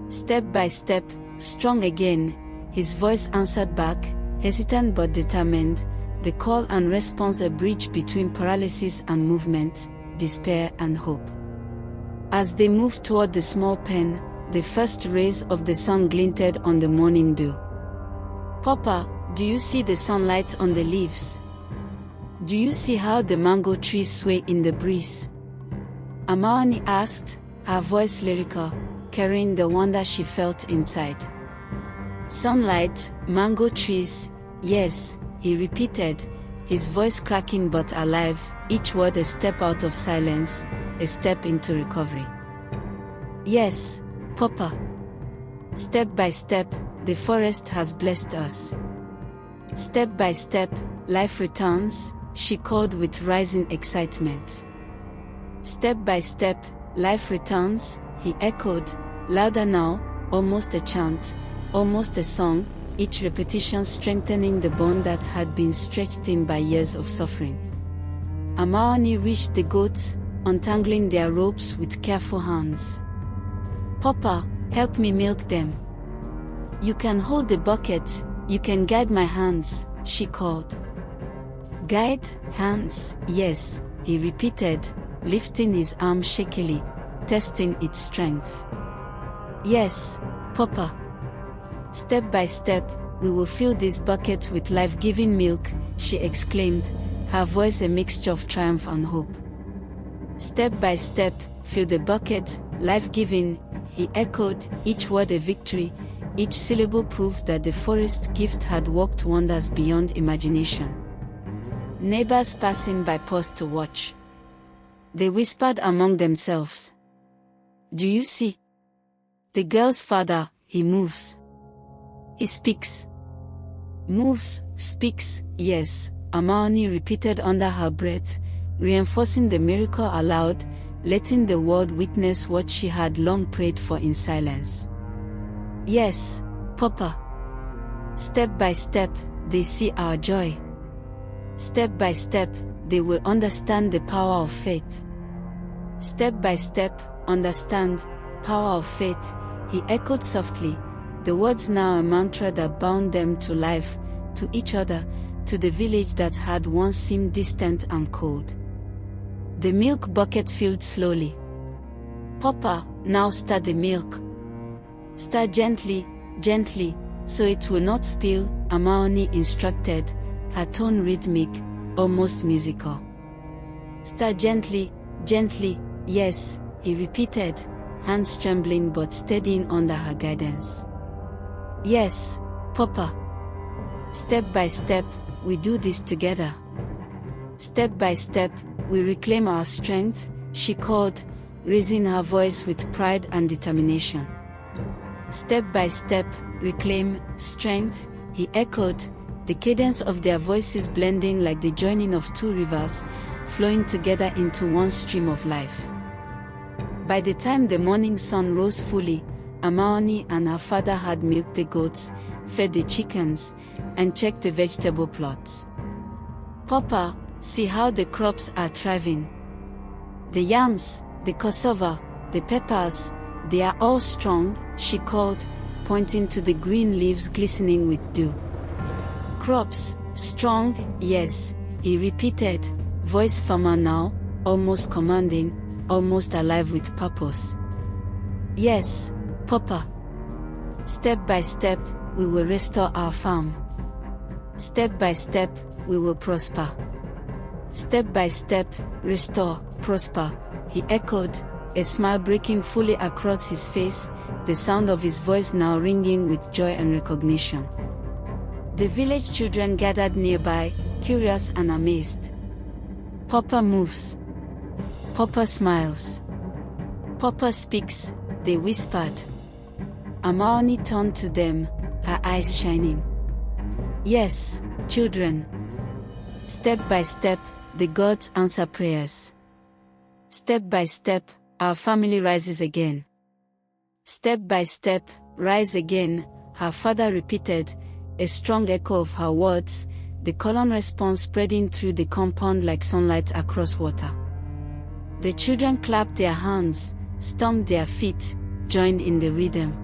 Step by step, strong again," his voice answered back, hesitant but determined, the call and response a bridge between paralysis and movement, despair and hope. As they moved toward the small pen, the first rays of the sun glinted on the morning dew. "Papa, do you see the sunlight on the leaves? Do you see how the mango trees sway in the breeze?" Amaoni asked, her voice lyrical, carrying the wonder she felt inside. "Sunlight, mango trees, yes," he repeated, his voice cracking but alive, each word a step out of silence, a step into recovery. "Yes, Papa. Step by step, the forest has blessed us. Step by step, life returns," she called with rising excitement. "Step by step, life returns," he echoed, louder now, almost a chant, almost a song, each repetition strengthening the bond that had been stretched thin by years of suffering. Amaoni reached the goats, untangling their ropes with careful hands. "Papa, help me milk them. You can hold the bucket, you can guide my hands," she called. "Guide, hands, yes," he repeated, lifting his arm shakily, testing its strength. "Yes, Papa. Step by step, we will fill this bucket with life-giving milk," she exclaimed, her voice a mixture of triumph and hope. "Step by step, fill the bucket, life-giving," he echoed, each word a victory, each syllable proof that the forest gift had worked wonders beyond imagination. Neighbors passing by paused to watch. They whispered among themselves. "Do you see? The girl's father, he moves. He speaks. Moves, speaks, yes," Amaoni repeated under her breath, reinforcing the miracle aloud, letting the world witness what she had long prayed for in silence. "Yes, Papa. Step by step, they see our joy. Step by step, they will understand the power of faith. Step by step, understand, power of faith," he echoed softly, the words now a mantra that bound them to life, to each other, to the village that had once seemed distant and cold. The milk bucket filled slowly. "Papa, now stir the milk. Stir gently, gently, so it will not spill," Amaoni instructed, her tone rhythmic, almost musical. "Stir gently, gently, Yes, he repeated, hands trembling but steadying under her guidance. Yes, Papa. Step by step, we do this together. Step by step, we reclaim our strength, she called, raising her voice with pride and determination. Step by step, reclaim strength, he echoed, the cadence of their voices blending like the joining of two rivers, flowing together into one stream of life. By the time the morning sun rose fully, Amaoni and her father had milked the goats, fed the chickens, and checked the vegetable plots. Papa, see how the crops are thriving. The yams, the cassava, the peppers, they are all strong, she called, pointing to the green leaves glistening with dew. Crops, strong, yes, he repeated, voice firmer now, almost commanding, almost alive with purpose. Yes, Papa. Step by step, we will restore our farm. Step by step, we will prosper. Step by step, restore, prosper, he echoed, a smile breaking fully across his face, the sound of his voice now ringing with joy and recognition. The village children gathered nearby, curious and amazed. Papa moves. Papa smiles. Papa speaks, they whispered. Amaoni turned to them, her eyes shining. Yes, children. Step by step, the gods answer prayers. Step by step, our family rises again. Step by step, rise again, her father repeated, a strong echo of her words, the colon response spreading through the compound like sunlight across water. The children clapped their hands, stomped their feet, joined in the rhythm.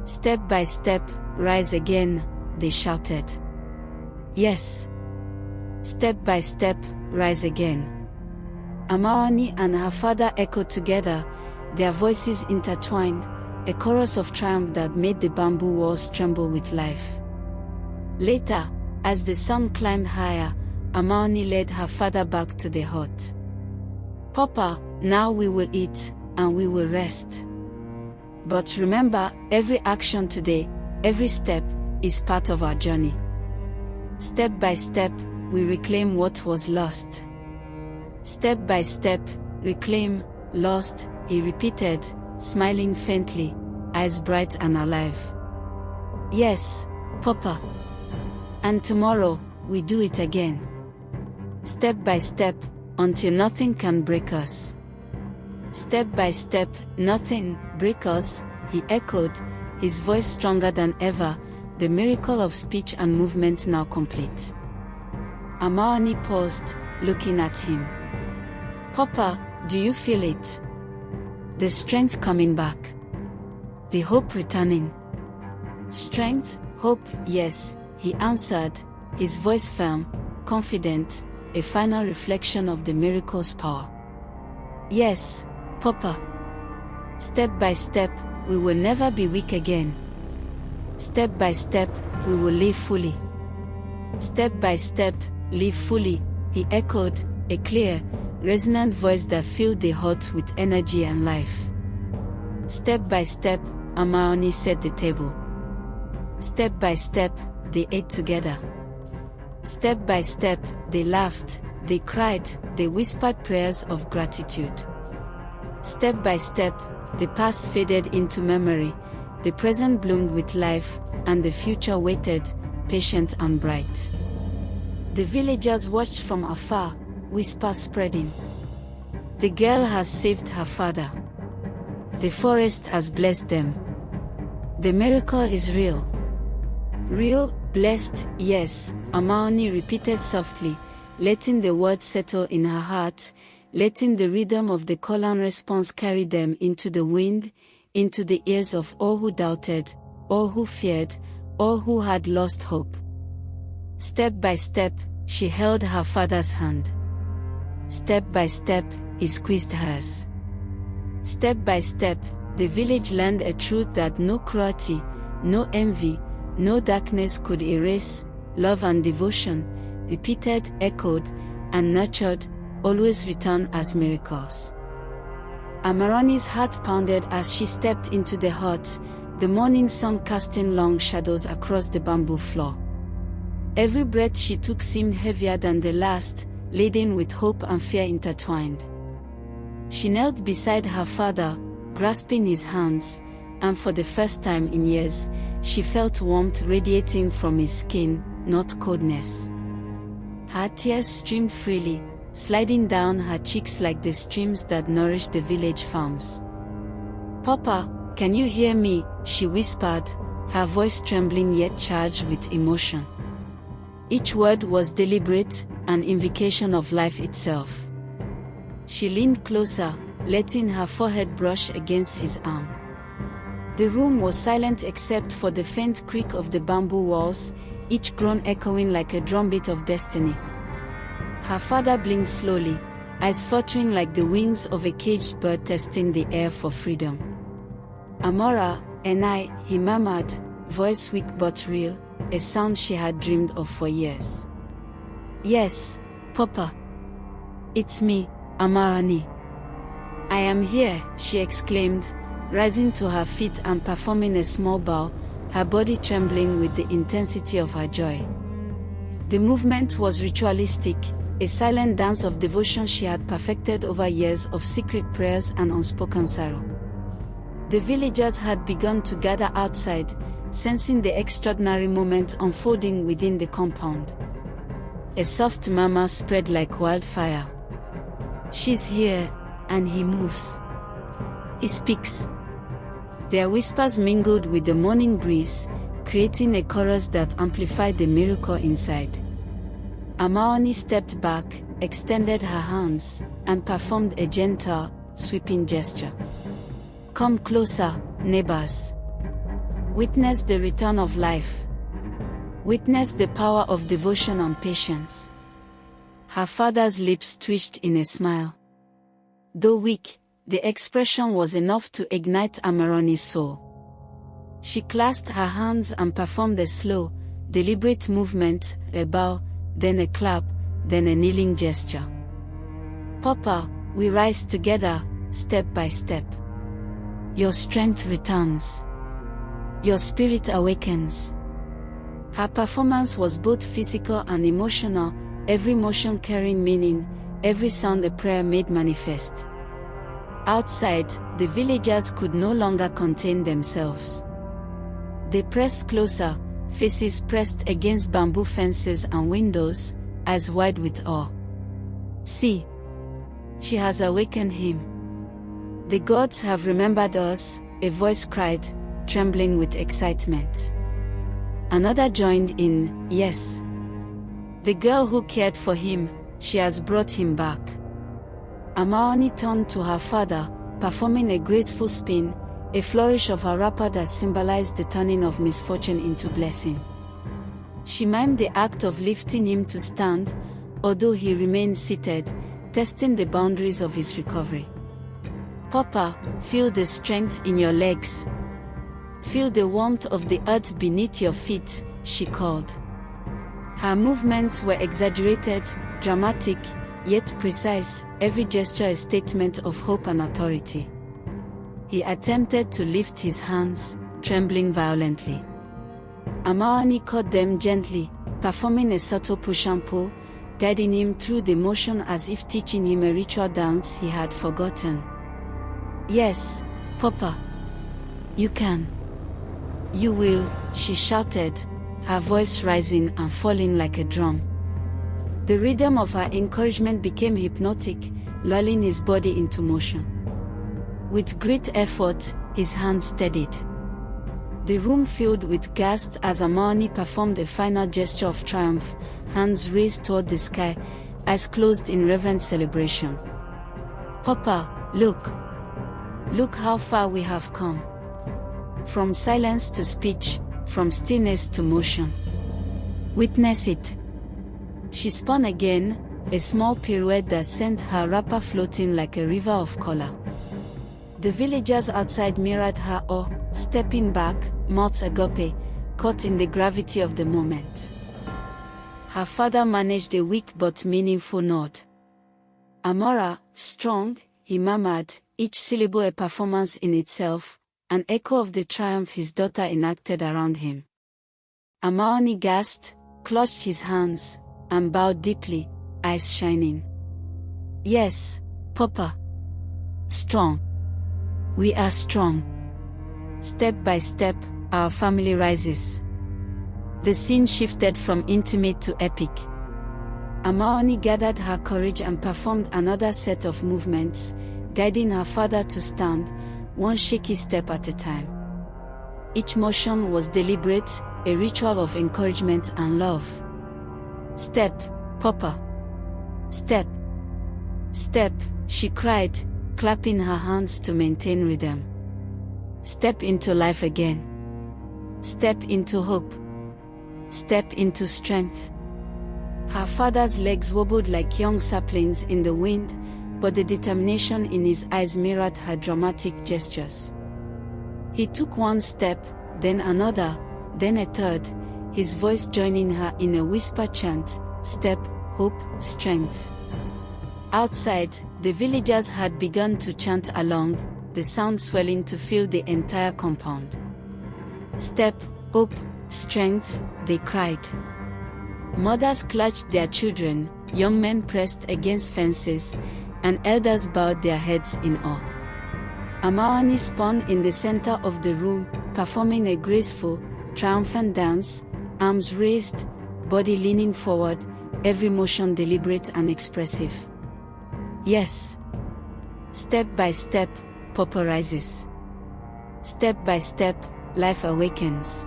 Step by step, rise again, they shouted. Yes. Step by step, rise again. Amaoni and her father echoed together, their voices intertwined, a chorus of triumph that made the bamboo walls tremble with life. Later, as the sun climbed higher, Amaoni led her father back to the hut. Papa, now we will eat, and we will rest. But remember, every action today, every step, is part of our journey. Step by step, we reclaim what was lost. Step by step, reclaim, lost, he repeated, smiling faintly, eyes bright and alive. Yes, Papa. And tomorrow, we do it again. Step by step, until nothing can break us. Step by step, nothing break us, he echoed, his voice stronger than ever, the miracle of speech and movement now complete. Amaoni paused, looking at him. Papa, do you feel it? The strength coming back. The hope returning. Strength, hope, yes, he answered, his voice firm, confident, a final reflection of the miracle's power. Yes, Papa. Step by step, we will never be weak again. Step by step, we will live fully. Step by step, live fully, he echoed, a clear, resonant voice that filled the hut with energy and life. Step by step, Amaoni set the table. Step by step, they ate together. Step by step, they laughed, they cried, they whispered prayers of gratitude. Step by step, the past faded into memory, the present bloomed with life, and the future waited, patient and bright. The villagers watched from afar, whispers spreading. The girl has saved her father. The forest has blessed them. The miracle is real. Real, blessed, yes, Amaoni repeated softly, letting the words settle in her heart, letting the rhythm of the colon response carry them into the wind, into the ears of all who doubted, all who feared, all who had lost hope. Step by step, she held her father's hand. Step by step, he squeezed hers. Step by step, the village learned a truth that no cruelty, no envy, no darkness could erase. Love and devotion, repeated, echoed, and nurtured, always return as miracles. Amaroni's heart pounded as she stepped into the hut, the morning sun casting long shadows across the bamboo floor. Every breath she took seemed heavier than the last, laden with hope and fear intertwined. She knelt beside her father, grasping his hands, and for the first time in years, she felt warmth radiating from his skin, not coldness. Her tears streamed freely, sliding down her cheeks like the streams that nourished the village farms. "Papa, can you hear me?" she whispered, her voice trembling yet charged with emotion. Each word was deliberate, an invocation of life itself. She leaned closer, letting her forehead brush against his arm. The room was silent except for the faint creak of the bamboo walls, each groan echoing like a drumbeat of destiny. Her father blinked slowly, eyes fluttering like the wings of a caged bird testing the air for freedom. "Amora, and I," he murmured, voice weak but real, a sound she had dreamed of for years. "Yes, Papa. It's me, Amarani. I am here," she exclaimed, rising to her feet and performing a small bow, her body trembling with the intensity of her joy. The movement was ritualistic, a silent dance of devotion she had perfected over years of secret prayers and unspoken sorrow. The villagers had begun to gather outside, sensing the extraordinary moment unfolding within the compound. A soft murmur spread like wildfire. "She's here, and he moves. He speaks." Their whispers mingled with the morning breeze, creating a chorus that amplified the miracle inside. Amaroni stepped back, extended her hands, and performed a gentle, sweeping gesture. "Come closer, neighbors. Witness the return of life. Witness the power of devotion and patience." Her father's lips twitched in a smile. Though weak, the expression was enough to ignite Amaroni's soul. She clasped her hands and performed a slow, deliberate movement, a bow, then a clap, then a kneeling gesture. "Papa, we rise together, step by step. Your strength returns. Your spirit awakens." Her performance was both physical and emotional, every motion carrying meaning, every sound a prayer made manifest. Outside, the villagers could no longer contain themselves. They pressed closer, faces pressed against bamboo fences and windows, eyes wide with awe. "See! She has awakened him. The gods have remembered us," a voice cried, trembling with excitement. Another joined in, "Yes. The girl who cared for him, she has brought him back." Amaroni turned to her father, performing a graceful spin, a flourish of her wrapper that symbolized the turning of misfortune into blessing. She mimed the act of lifting him to stand, although he remained seated, testing the boundaries of his recovery. "Papa, feel the strength in your legs. Feel the warmth of the earth beneath your feet," she called. Her movements were exaggerated, dramatic, yet precise, every gesture a statement of hope and authority. He attempted to lift his hands, trembling violently. Amaroni caught them gently, performing a subtle push and pull, guiding him through the motion as if teaching him a ritual dance he had forgotten. "Yes, Papa. You can. You will," she shouted, her voice rising and falling like a drum. The rhythm of her encouragement became hypnotic, lulling his body into motion. With great effort, his hands steadied. The room filled with gasps as Amaroni performed a final gesture of triumph, hands raised toward the sky, eyes closed in reverent celebration. "Papa, look! Look how far we have come. From silence to speech, from stillness to motion. Witness it." She spun again, a small pirouette that sent her wrapper floating like a river of color. The villagers outside mirrored her awe, stepping back, mouths agape, caught in the gravity of the moment. Her father managed a weak but meaningful nod. "Amora, strong," he murmured, each syllable a performance in itself, an echo of the triumph his daughter enacted around him. Amaoni gasped, clutched his hands, and bowed deeply, eyes shining. Yes, Papa. Strong. We are strong. Step by step, our family rises. The scene shifted from intimate to epic. Amaoni gathered her courage and performed another set of movements, guiding her father to stand, one shaky step at a time. Each motion was deliberate, a ritual of encouragement and love. Step, Papa. Step. Step, she cried, clapping her hands to maintain rhythm. Step into life again. Step into hope. Step into strength. Her father's legs wobbled like young saplings in the wind, but the determination in his eyes mirrored her dramatic gestures. He took one step, then another, then a third, his voice joining her in a whisper chant, step, hope, strength. Outside, the villagers had begun to chant along, the sound swelling to fill the entire compound. Step, hope, strength, they cried. Mothers clutched their children, young men pressed against fences, and elders bowed their heads in awe. Amaoni spun in the center of the room, performing a graceful, triumphant dance, arms raised, body leaning forward, every motion deliberate and expressive. Yes. Step by step, Papa rises. Step by step, life awakens.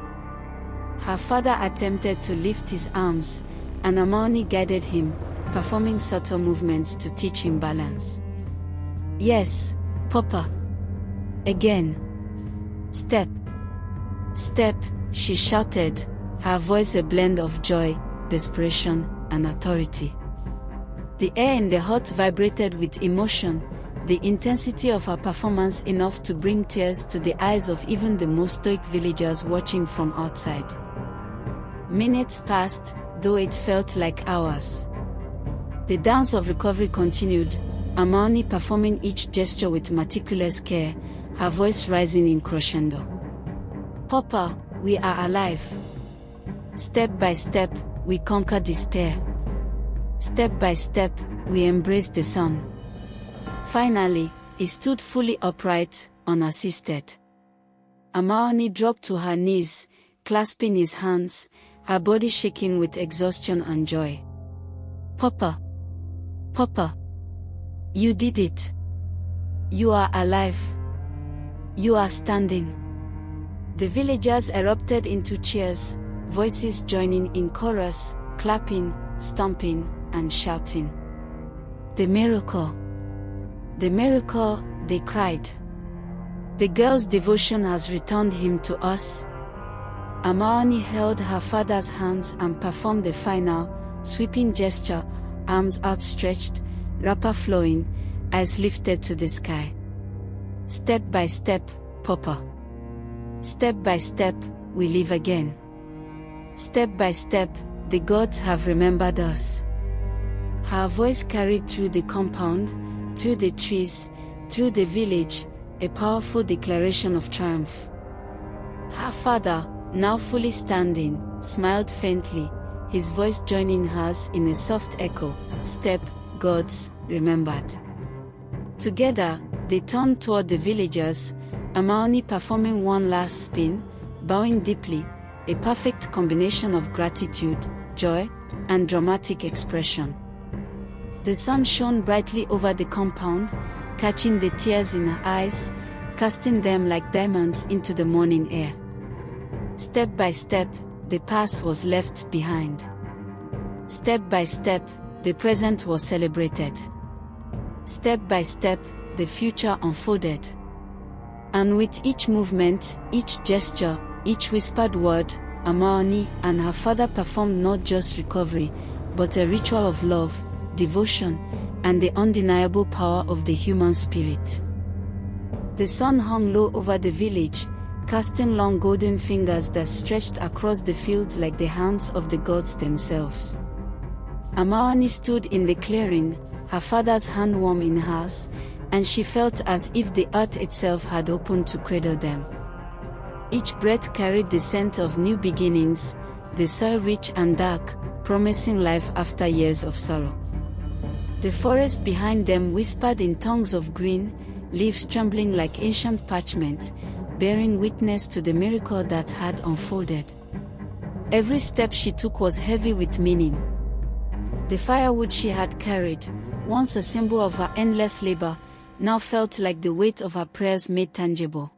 Her father attempted to lift his arms, and Amaoni guided him, performing subtle movements to teach him balance. Yes, Papa. Again. Step. Step, she shouted, her voice a blend of joy, desperation, and authority. The air in the hut vibrated with emotion, the intensity of her performance enough to bring tears to the eyes of even the most stoic villagers watching from outside. Minutes passed, though it felt like hours. The dance of recovery continued, Amaoni performing each gesture with meticulous care, her voice rising in crescendo. Papa, we are alive. Step by step, we conquer despair. Step by step, we embrace the sun. Finally, he stood fully upright, unassisted. Amaoni dropped to her knees, clasping his hands, her body shaking with exhaustion and joy. Papa. Papa. You did it. You are alive. You are standing. The villagers erupted into cheers, voices joining in chorus, clapping, stomping, and shouting. The miracle. The miracle, they cried. The girl's devotion has returned him to us. Amaoni held her father's hands and performed the final, sweeping gesture, arms outstretched, wrapper flowing, eyes lifted to the sky. Step by step, Papa. Step by step, we live again. Step by step, the gods have remembered us. Her voice carried through the compound, through the trees, through the village, a powerful declaration of triumph. Her father, now fully standing, smiled faintly, his voice joining hers in a soft echo, step, gods, remembered. Together, they turned toward the villagers, Amaoni performing one last spin, bowing deeply, a perfect combination of gratitude, joy, and dramatic expression. The sun shone brightly over the compound, catching the tears in her eyes, casting them like diamonds into the morning air. Step by step, the past was left behind. Step by step, the present was celebrated. Step by step, the future unfolded. And with each movement, each gesture, each whispered word, Amaoni and her father performed not just recovery, but a ritual of love, devotion, and the undeniable power of the human spirit. The sun hung low over the village, casting long golden fingers that stretched across the fields like the hands of the gods themselves. Amaoni stood in the clearing, her father's hand warm in hers, and she felt as if the earth itself had opened to cradle them. Each breath carried the scent of new beginnings, the soil rich and dark, promising life after years of sorrow. The forest behind them whispered in tongues of green, leaves trembling like ancient parchment, bearing witness to the miracle that had unfolded. Every step she took was heavy with meaning. The firewood she had carried, once a symbol of her endless labor, now felt like the weight of her prayers made tangible.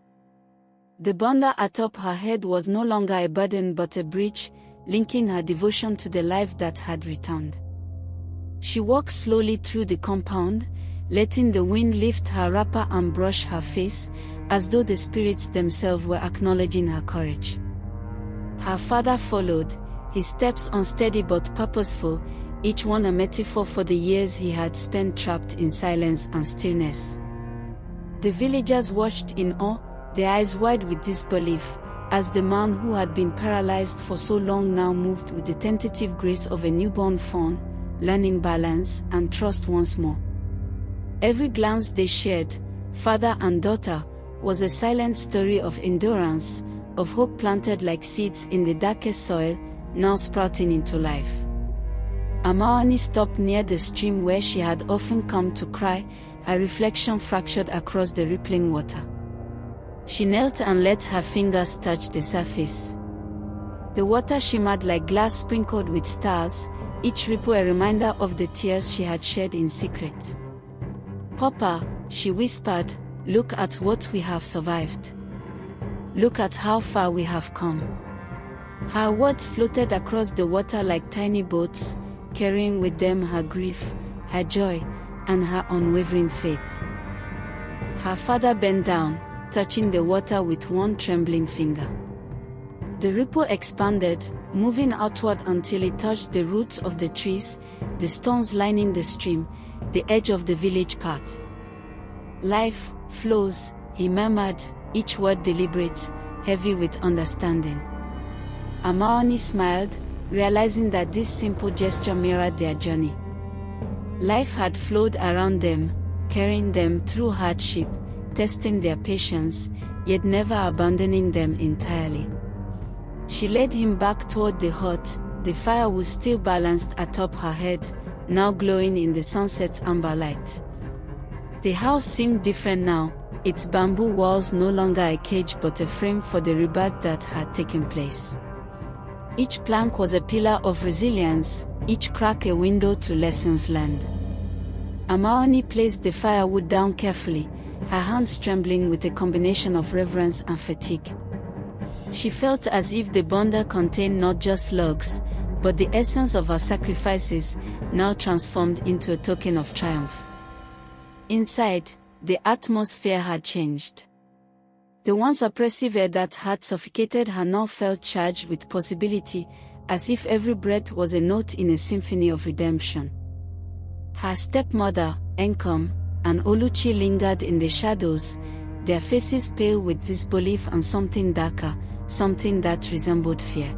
The bundle atop her head was no longer a burden but a bridge, linking her devotion to the life that had returned. She walked slowly through the compound, letting the wind lift her wrapper and brush her face, as though the spirits themselves were acknowledging her courage. Her father followed, his steps unsteady but purposeful, each one a metaphor for the years he had spent trapped in silence and stillness. The villagers watched in awe, their eyes wide with disbelief, as the man who had been paralyzed for so long now moved with the tentative grace of a newborn fawn, learning balance and trust once more. Every glance they shared, father and daughter, was a silent story of endurance, of hope planted like seeds in the darkest soil, now sprouting into life. Amaoni stopped near the stream where she had often come to cry, her reflection fractured across the rippling water. She knelt and let her fingers touch the surface. The water shimmered like glass sprinkled with stars, each ripple a reminder of the tears she had shed in secret. "Papa," she whispered, "look at what we have survived. Look at how far we have come." Her words floated across the water like tiny boats, carrying with them her grief, her joy, and her unwavering faith. Her father bent down, touching the water with one trembling finger. The ripple expanded, moving outward until it touched the roots of the trees, the stones lining the stream, the edge of the village path. "Life flows," he murmured, each word deliberate, heavy with understanding. Amaoni smiled, realizing that this simple gesture mirrored their journey. Life had flowed around them, carrying them through hardship, testing their patience, yet never abandoning them entirely. She led him back toward the hut, the firewood still balanced atop her head, now glowing in the sunset's amber light. The house seemed different now, its bamboo walls no longer a cage but a frame for the rebirth that had taken place. Each plank was a pillar of resilience, each crack a window to lessons learned. Amaoni placed the firewood down carefully, her hands trembling with a combination of reverence and fatigue. She felt as if the bundle contained not just logs, but the essence of her sacrifices, now transformed into a token of triumph. Inside, the atmosphere had changed. The once oppressive air that had suffocated her now felt charged with possibility, as if every breath was a note in a symphony of redemption. Her stepmother, Enkom, and Oluchi lingered in the shadows, their faces pale with disbelief and something darker, something that resembled fear.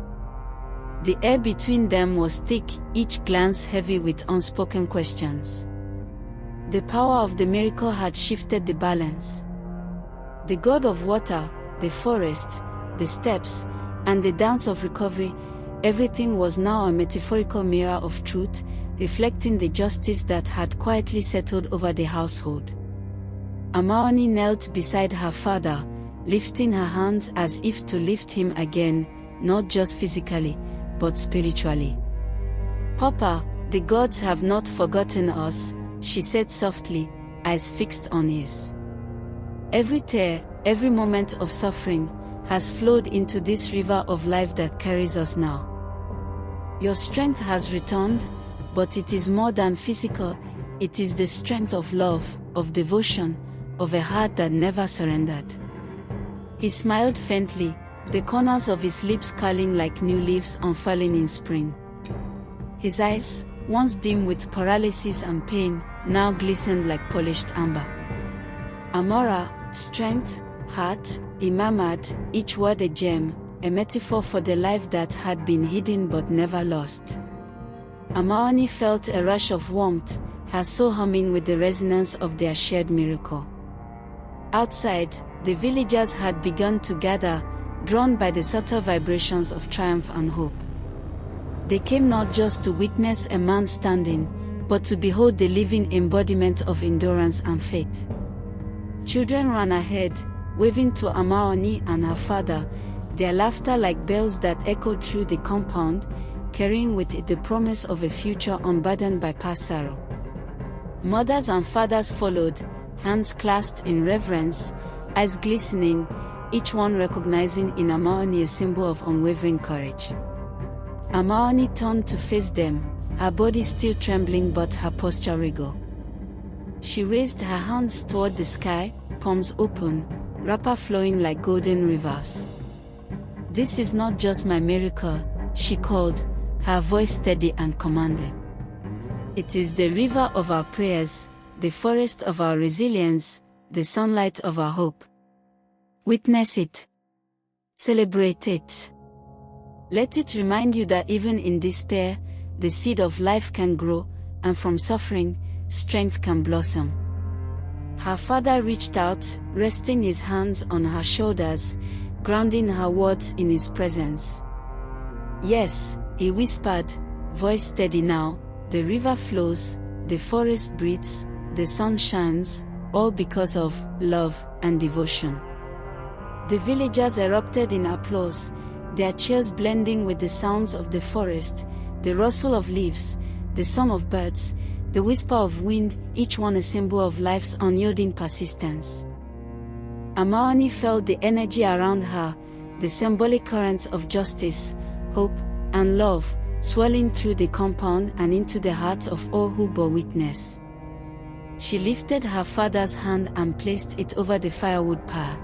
The air between them was thick, each glance heavy with unspoken questions. The power of the miracle had shifted the balance. The god of water, the forest, the steps, and the dance of recovery, everything was now a metaphorical mirror of truth, reflecting the justice that had quietly settled over the household. Amaoni knelt beside her father, lifting her hands as if to lift him again, not just physically, but spiritually. "Papa, the gods have not forgotten us," she said softly, eyes fixed on his. "Every tear, every moment of suffering, has flowed into this river of life that carries us now. Your strength has returned, but it is more than physical, it is the strength of love, of devotion, of a heart that never surrendered." He smiled faintly, the corners of his lips curling like new leaves unfurling in spring. His eyes, once dim with paralysis and pain, now glistened like polished amber. "Amora, strength, heart," he murmured, each word a gem, a metaphor for the life that had been hidden but never lost. Amaoni felt a rush of warmth, her soul humming with the resonance of their shared miracle. Outside, the villagers had begun to gather, drawn by the subtle vibrations of triumph and hope. They came not just to witness a man standing, but to behold the living embodiment of endurance and faith. Children ran ahead, waving to Amaoni and her father, their laughter like bells that echoed through the compound, carrying with it the promise of a future unburdened by past sorrow. Mothers and fathers followed, hands clasped in reverence, eyes glistening, each one recognizing in Amaoni a symbol of unwavering courage. Amaoni turned to face them, her body still trembling but her posture regal. She raised her hands toward the sky, palms open, wrapper flowing like golden rivers. "This is not just my miracle," she called, her voice steady and commanding. "It is the river of our prayers, the forest of our resilience, the sunlight of our hope. Witness it. Celebrate it. Let it remind you that even in despair, the seed of life can grow, and from suffering, strength can blossom." Her father reached out, resting his hands on her shoulders, grounding her words in his presence. "Yes," he whispered, voice steady now, "the river flows, the forest breathes, the sun shines, all because of love and devotion." The villagers erupted in applause, their cheers blending with the sounds of the forest, the rustle of leaves, the song of birds, the whisper of wind, each one a symbol of life's unyielding persistence. Amaoni felt the energy around her, the symbolic currents of justice, hope, and love, swelling through the compound and into the hearts of all who bore witness. She lifted her father's hand and placed it over the firewood pile.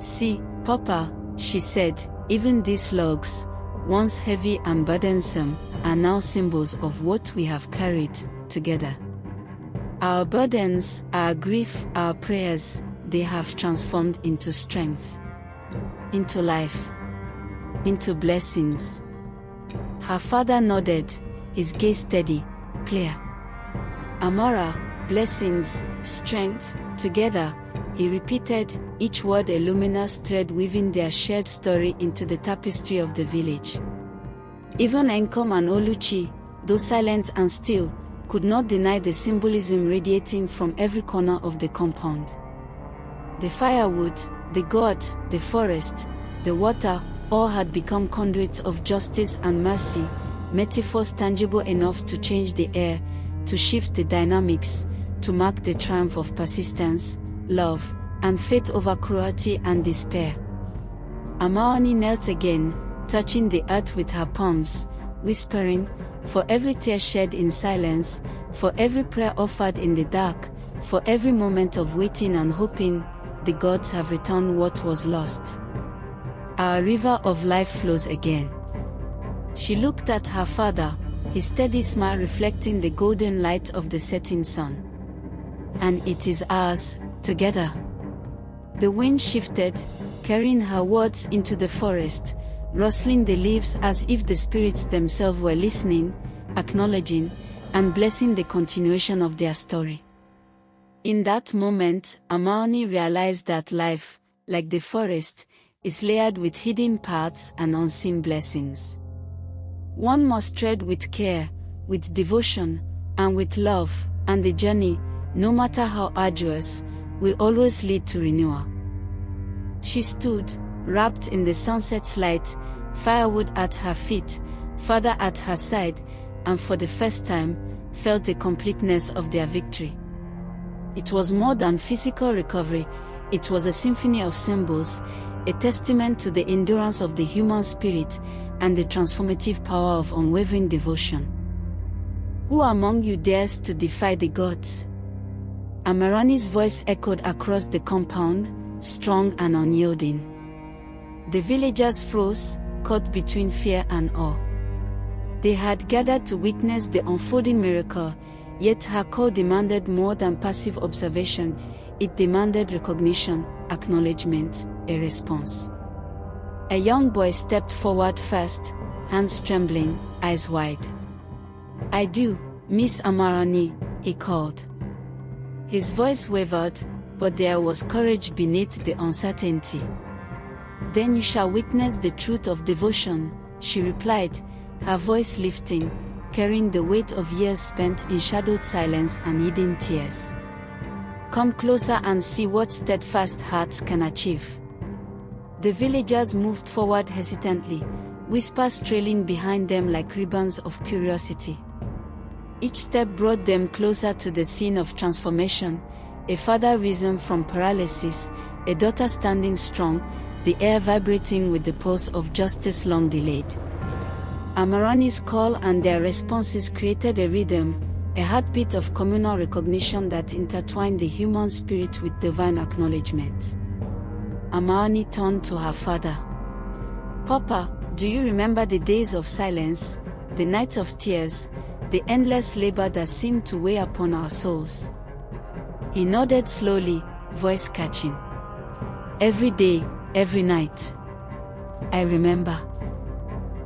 "See, Papa," she said, "even these logs, once heavy and burdensome, are now symbols of what we have carried together. Our burdens, our grief, our prayers, they have transformed into strength, into life, into blessings." Her father nodded, his gaze steady, clear. "Amara, blessings, strength, together," he repeated, each word a luminous thread weaving their shared story into the tapestry of the village. Even Enkom and Oluchi, though silent and still, could not deny the symbolism radiating from every corner of the compound. The firewood, the god, the forest, the water, all had become conduits of justice and mercy, metaphors tangible enough to change the air, to shift the dynamics, to mark the triumph of persistence, love, and faith over cruelty and despair. Amaoni knelt again, touching the earth with her palms, whispering, "For every tear shed in silence, for every prayer offered in the dark, for every moment of waiting and hoping, the gods have returned what was lost. Our river of life flows again." She looked at her father, his steady smile reflecting the golden light of the setting sun. "And it is ours, together." The wind shifted, carrying her words into the forest, rustling the leaves as if the spirits themselves were listening, acknowledging, and blessing the continuation of their story. In that moment, Amaoni realized that life, like the forest, is layered with hidden paths and unseen blessings. One must tread with care, with devotion, and with love, and the journey, no matter how arduous, will always lead to renewal. She stood, wrapped in the sunset's light, firewood at her feet, father at her side, and for the first time, felt the completeness of their victory. It was more than physical recovery, it was a symphony of symbols, a testament to the endurance of the human spirit, and the transformative power of unwavering devotion. "Who among you dares to defy the gods?" Amarani's voice echoed across the compound, strong and unyielding. The villagers froze, caught between fear and awe. They had gathered to witness the unfolding miracle, yet her call demanded more than passive observation, it demanded recognition, acknowledgement, a response. A young boy stepped forward first, hands trembling, eyes wide. "I do, Miss Amarani," he called. His voice wavered, but there was courage beneath the uncertainty. Then you shall witness the truth of devotion, she replied, her voice lifting, carrying the weight of years spent in shadowed silence and hidden tears. Come closer and see what steadfast hearts can achieve. The villagers moved forward hesitantly, whispers trailing behind them like ribbons of curiosity. Each step brought them closer to the scene of transformation, a father risen from paralysis, a daughter standing strong, the air vibrating with the pulse of justice long delayed. Amarani's call and their responses created a rhythm, a heartbeat of communal recognition that intertwined the human spirit with divine acknowledgement. Amarani turned to her father. Papa, do you remember the days of silence, the nights of tears, the endless labor that seemed to weigh upon our souls? He nodded slowly, voice catching. Every day, every night. I remember.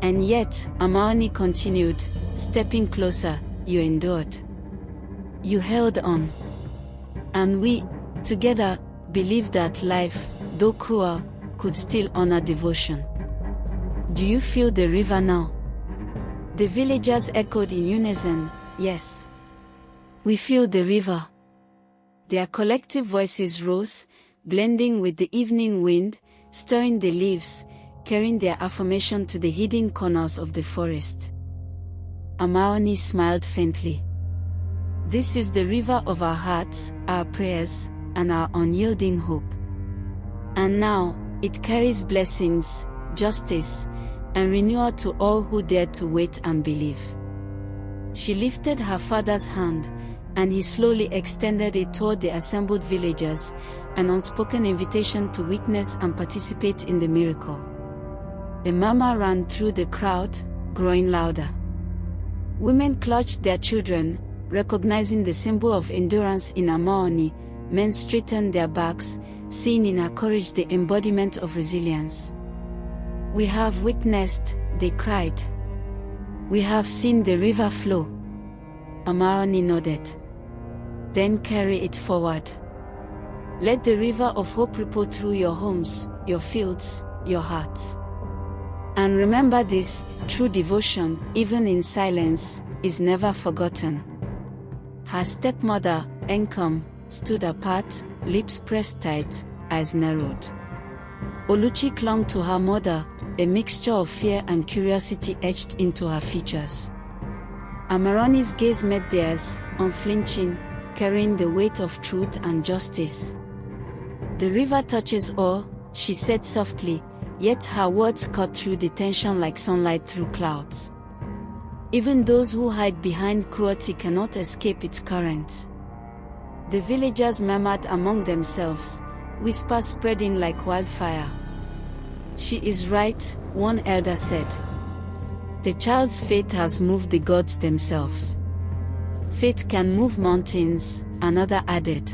And yet, Amarani continued, stepping closer, you endured. You held on. And we, together, believed that life, though cruel, could still honor devotion. Do you feel the river now? The villagers echoed in unison, yes. We feel the river. Their collective voices rose, blending with the evening wind, stirring the leaves, carrying their affirmation to the hidden corners of the forest. Amarani smiled faintly. This is the river of our hearts, our prayers, and our unyielding hope. And now, it carries blessings, justice, and renewal to all who dare to wait and believe. She lifted her father's hand, and he slowly extended it toward the assembled villagers, an unspoken invitation to witness and participate in the miracle. The murmur ran through the crowd, growing louder. Women clutched their children, recognizing the symbol of endurance in Amarani. Men straightened their backs, seeing in her courage the embodiment of resilience. We have witnessed, they cried. We have seen the river flow. Amarani nodded. Then carry it forward. Let the river of hope ripple through your homes, your fields, your hearts. And remember this, true devotion, even in silence, is never forgotten. Her stepmother, Encom, stood apart, lips pressed tight, eyes narrowed. Oluchi clung to her mother, a mixture of fear and curiosity etched into her features. Amarani's gaze met theirs, unflinching, carrying the weight of truth and justice. The river touches all, she said softly, yet her words cut through the tension like sunlight through clouds. Even those who hide behind cruelty cannot escape its current. The villagers murmured among themselves, whispers spreading like wildfire. She is right, one elder said. The child's faith has moved the gods themselves. Faith can move mountains, another added.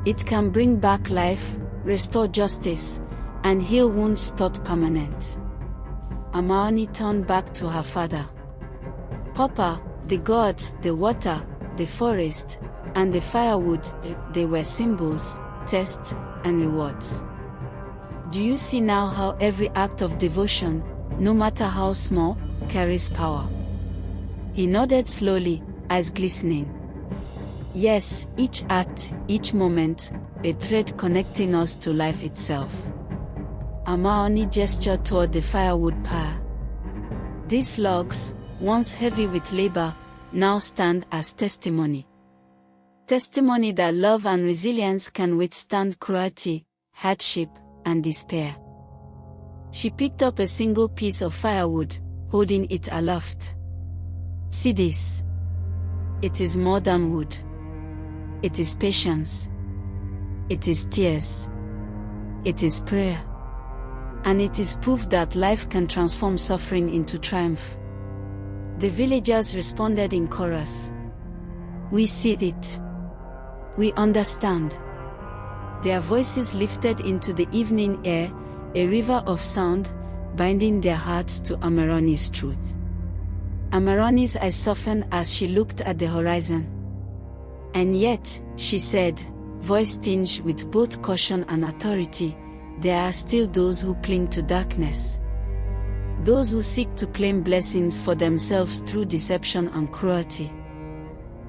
It can bring back life, restore justice, and heal wounds thought permanent. Amarani turned back to her father. Papa, the gods, the water, the forest, and the firewood, they were symbols, tests, and rewards. Do you see now how every act of devotion, no matter how small, carries power? He nodded slowly, eyes glistening. Yes, each act, each moment, a thread connecting us to life itself. Amarani gestured toward the firewood pile. These logs, once heavy with labor, now stand as testimony. Testimony that love and resilience can withstand cruelty, hardship, and despair. She picked up a single piece of firewood, holding it aloft. See this. It is more than wood. It is patience. It is tears. It is prayer. And it is proof that life can transform suffering into triumph. The villagers responded in chorus. We see it. We understand. Their voices lifted into the evening air, a river of sound, binding their hearts to Amarani's truth. Amarani's eyes softened as she looked at the horizon. And yet, she said, voice tinged with both caution and authority, there are still those who cling to darkness. Those who seek to claim blessings for themselves through deception and cruelty.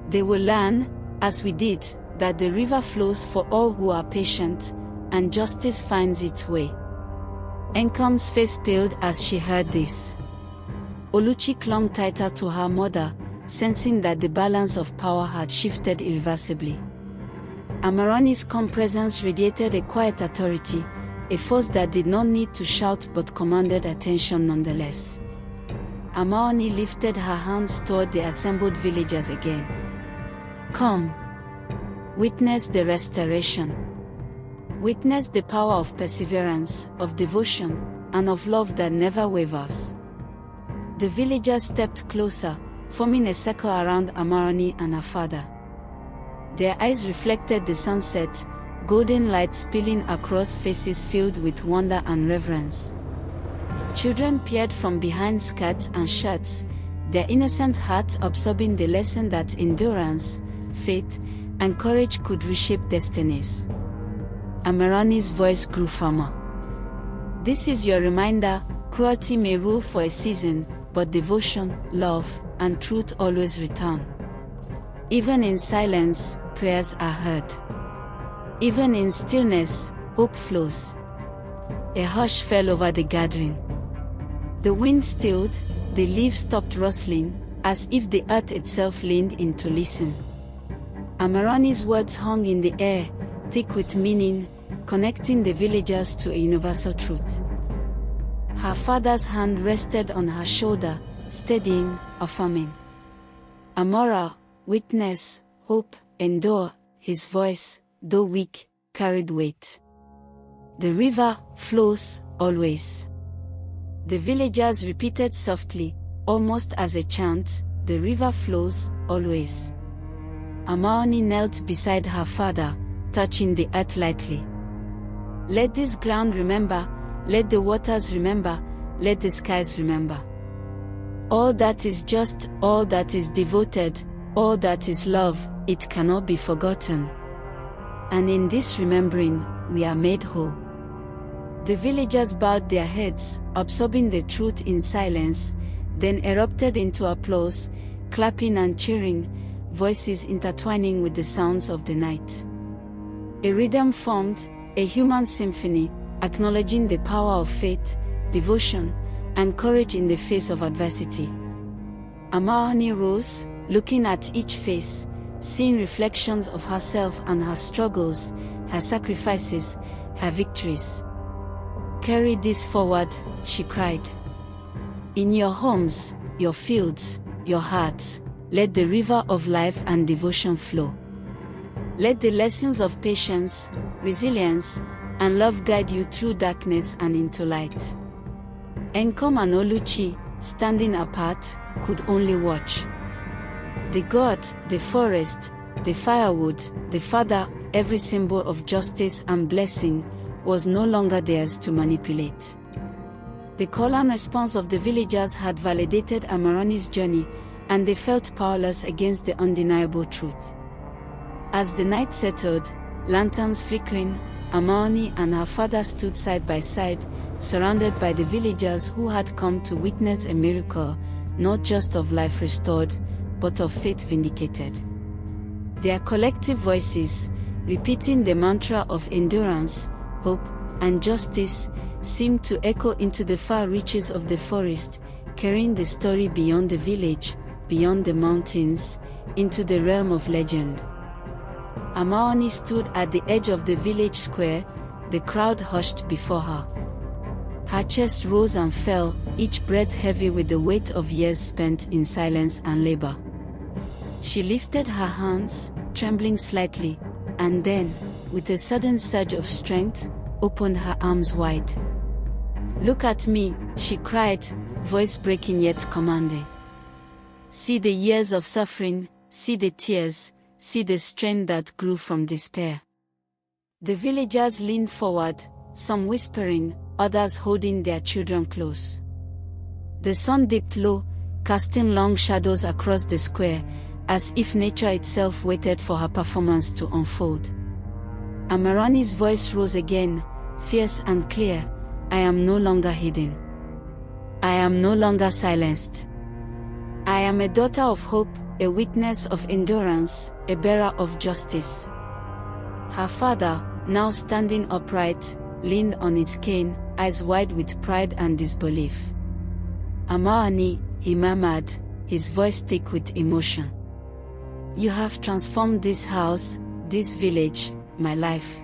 They will learn, as we did, that the river flows for all who are patient, and justice finds its way. Nkom's face paled as she heard this. Oluchi clung tighter to her mother, sensing that the balance of power had shifted irreversibly. Amaroni's calm presence radiated a quiet authority, a force that did not need to shout but commanded attention nonetheless. Amaroni lifted her hands toward the assembled villagers again. Come. Witness the restoration. Witness the power of perseverance, of devotion, and of love that never wavers. The villagers stepped closer, forming a circle around Amaroni and her father. Their eyes reflected the sunset, golden light spilling across faces filled with wonder and reverence. Children peered from behind skirts and shirts, their innocent hearts absorbing the lesson that endurance, faith, and courage could reshape destinies. Amaroni's voice grew firmer. This is your reminder, cruelty may rule for a season, but devotion, love, and truth always return. Even in silence, prayers are heard. Even in stillness, hope flows. A hush fell over the gathering. The wind stilled, the leaves stopped rustling, as if the earth itself leaned in to listen. Amaroni's words hung in the air, thick with meaning, connecting the villagers to a universal truth. Her father's hand rested on her shoulder, steadying, affirming. Amora, witness, hope, endure. His voice, though weak, carried weight. The river flows, always. The villagers repeated softly, almost as a chant, the river flows, always. Amaroni knelt beside her father, touching the earth lightly. Let this ground remember, let the waters remember, let the skies remember. All that is just, all that is devoted, all that is love, it cannot be forgotten. And in this remembering, we are made whole. The villagers bowed their heads, absorbing the truth in silence, then erupted into applause, clapping and cheering, voices intertwining with the sounds of the night. A rhythm formed, a human symphony, acknowledging the power of faith, devotion, and courage in the face of adversity. Amaroni rose, looking at each face, seeing reflections of herself and her struggles, her sacrifices, her victories. Carry this forward, she cried. In your homes, your fields, your hearts, let the river of life and devotion flow. Let the lessons of patience, resilience, and love guide you through darkness and into light. Nkom and Oluchi, standing apart, could only watch. The god, the forest, the firewood, the father, every symbol of justice and blessing, was no longer theirs to manipulate. The call and response of the villagers had validated Amaroni's journey, and they felt powerless against the undeniable truth. As the night settled, lanterns flickering, Amaroni and her father stood side by side, surrounded by the villagers who had come to witness a miracle, not just of life restored, but of faith vindicated. Their collective voices, repeating the mantra of endurance, hope, and justice, seemed to echo into the far reaches of the forest, carrying the story beyond the village, beyond the mountains, into the realm of legend. Amaroni stood at the edge of the village square, the crowd hushed before her. Her chest rose and fell, each breath heavy with the weight of years spent in silence and labor. She lifted her hands, trembling slightly, and then, with a sudden surge of strength, opened her arms wide. Look at me, she cried, voice breaking yet commanding. See the years of suffering, see the tears, see the strength that grew from despair. The villagers leaned forward, some whispering, others holding their children close. The sun dipped low, casting long shadows across the square, as if nature itself waited for her performance to unfold. Amarani's voice rose again, fierce and clear. I am no longer hidden. I am no longer silenced. I am a daughter of hope, a witness of endurance, a bearer of justice. Her father, now standing upright, leaned on his cane, eyes wide with pride and disbelief. Amarani, he murmured, his voice thick with emotion. You have transformed this house, this village, my life.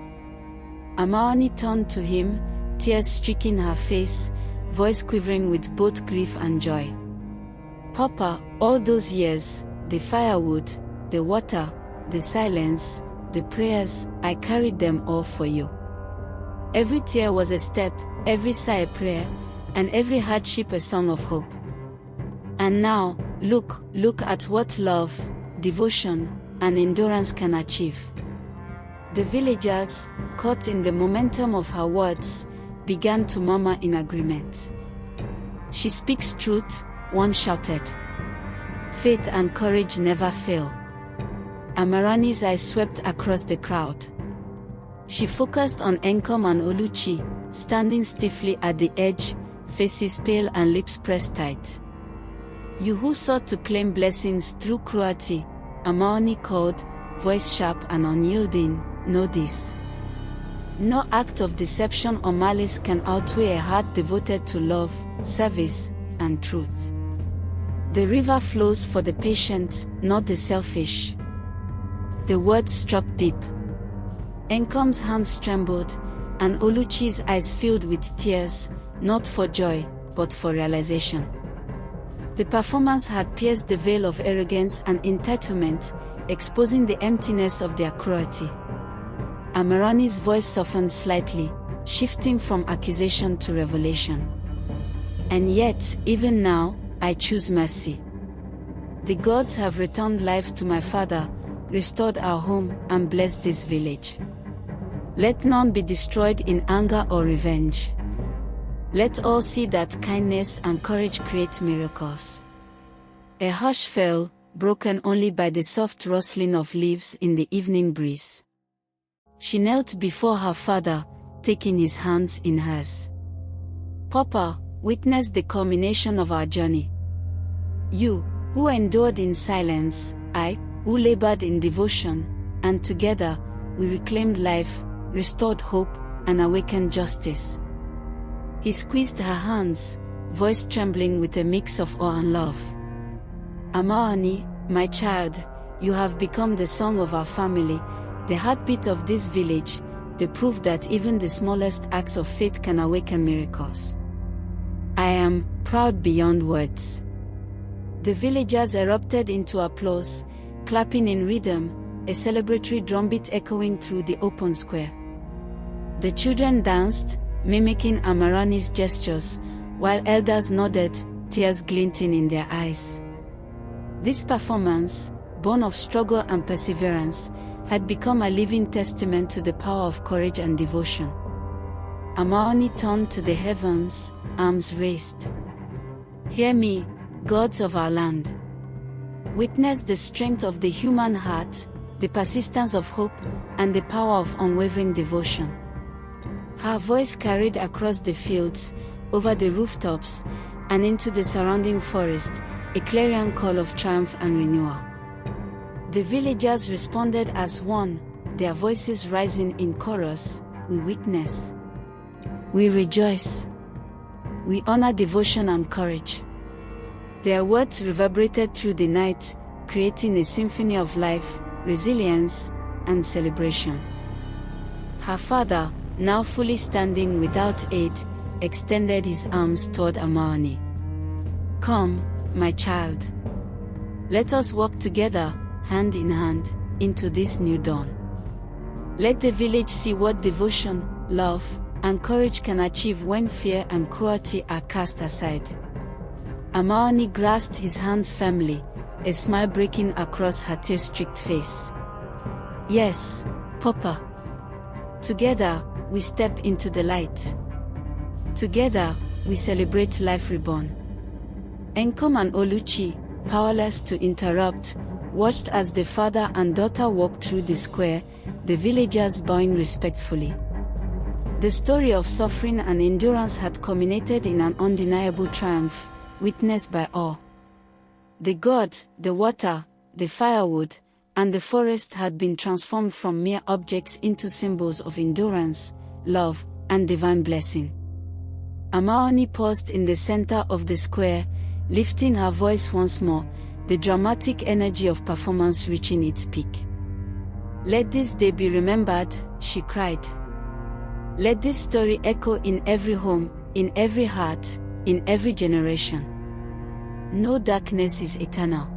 Amarani turned to him, tears streaking her face, voice quivering with both grief and joy. Papa, all those years, the firewood, the water, the silence, the prayers, I carried them all for you. Every tear was a step, every sigh a prayer, and every hardship a song of hope. And now, look at what love, devotion, and endurance can achieve. The villagers, caught in the momentum of her words, began to murmur in agreement. She speaks truth, one shouted. Faith and courage never fail. Amarani's eyes swept across the crowd. She focused on Nkom and Oluchi, standing stiffly at the edge, faces pale and lips pressed tight. You who sought to claim blessings through cruelty, Amarani called, voice sharp and unyielding, know this. No act of deception or malice can outweigh a heart devoted to love, service, and truth. The river flows for the patient, not the selfish. The words struck deep. Nkom's hands trembled, and Oluchi's eyes filled with tears, not for joy, but for realization. The performance had pierced the veil of arrogance and entitlement, exposing the emptiness of their cruelty. Amarani's voice softened slightly, shifting from accusation to revelation. And yet, even now, I choose mercy. The gods have returned life to my father, restored our home, and blessed this village. Let none be destroyed in anger or revenge. Let all see that kindness and courage create miracles. A hush fell, broken only by the soft rustling of leaves in the evening breeze. She knelt before her father, taking his hands in hers. Papa, witness the culmination of our journey. You, who endured in silence, I, who labored in devotion, and together, we reclaimed life, restored hope, and awakened justice. He squeezed her hands, voice trembling with a mix of awe and love. Amarani, my child, you have become the song of our family, the heartbeat of this village, the proof that even the smallest acts of faith can awaken miracles. I am proud beyond words. The villagers erupted into applause, clapping in rhythm, a celebratory drumbeat echoing through the open square. The children danced, mimicking Amarani's gestures, while elders nodded, tears glinting in their eyes. This performance, born of struggle and perseverance, had become a living testament to the power of courage and devotion. Amarani turned to the heavens, arms raised. Hear me, gods of our land. Witness the strength of the human heart, the persistence of hope, and the power of unwavering devotion. Her voice carried across the fields, over the rooftops, and into the surrounding forest, a clarion call of triumph and renewal. The villagers responded as one, their voices rising in chorus. We witness. We rejoice. We honor devotion and courage. Their words reverberated through the night, creating a symphony of life, resilience, and celebration. Her father, now fully standing without aid, extended his arms toward Amarani. Come, my child. Let us walk together, hand in hand, into this new dawn. Let the village see what devotion, love, and courage can achieve when fear and cruelty are cast aside. Amarani grasped his hands firmly, a smile breaking across her tear-streaked face. Yes, Papa. Together, we step into the light. Together, we celebrate life reborn. Nkom and Oluchi, powerless to interrupt, watched as the father and daughter walked through the square, the villagers bowing respectfully. The story of suffering and endurance had culminated in an undeniable triumph, witnessed by all. The gods, the water, the firewood, and the forest had been transformed from mere objects into symbols of endurance, love, and divine blessing. Amaoni paused in the center of the square, lifting her voice once more, the dramatic energy of performance reaching its peak. "Let this day be remembered," she cried. "Let this story echo in every home, in every heart, in every generation. No darkness is eternal.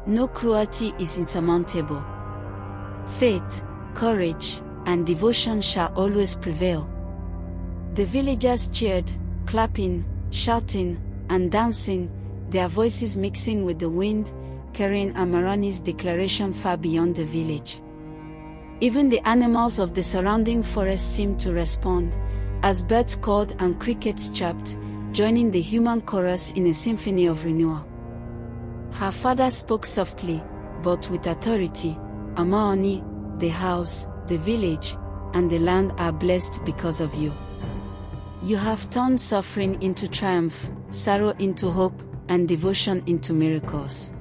No cruelty is insurmountable. Faith, courage, and devotion shall always prevail." The villagers cheered, clapping, shouting, and dancing, their voices mixing with the wind, carrying Amarani's declaration far beyond the village. Even the animals of the surrounding forest seemed to respond, as birds called and crickets chirped, joining the human chorus in a symphony of renewal. Her father spoke softly, but with authority. "Amaoni, the house, the village, and the land are blessed because of you. You have turned suffering into triumph, sorrow into hope, and devotion into miracles.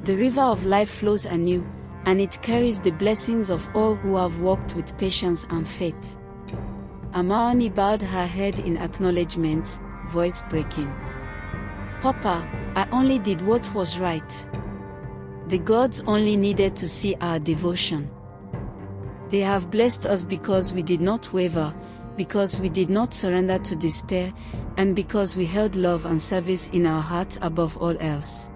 The river of life flows anew, and it carries the blessings of all who have walked with patience and faith." Amaoni bowed her head in acknowledgement, voice breaking. "Papa, I only did what was right. The gods only needed to see our devotion. They have blessed us because we did not waver, because we did not surrender to despair, and because we held love and service in our hearts above all else."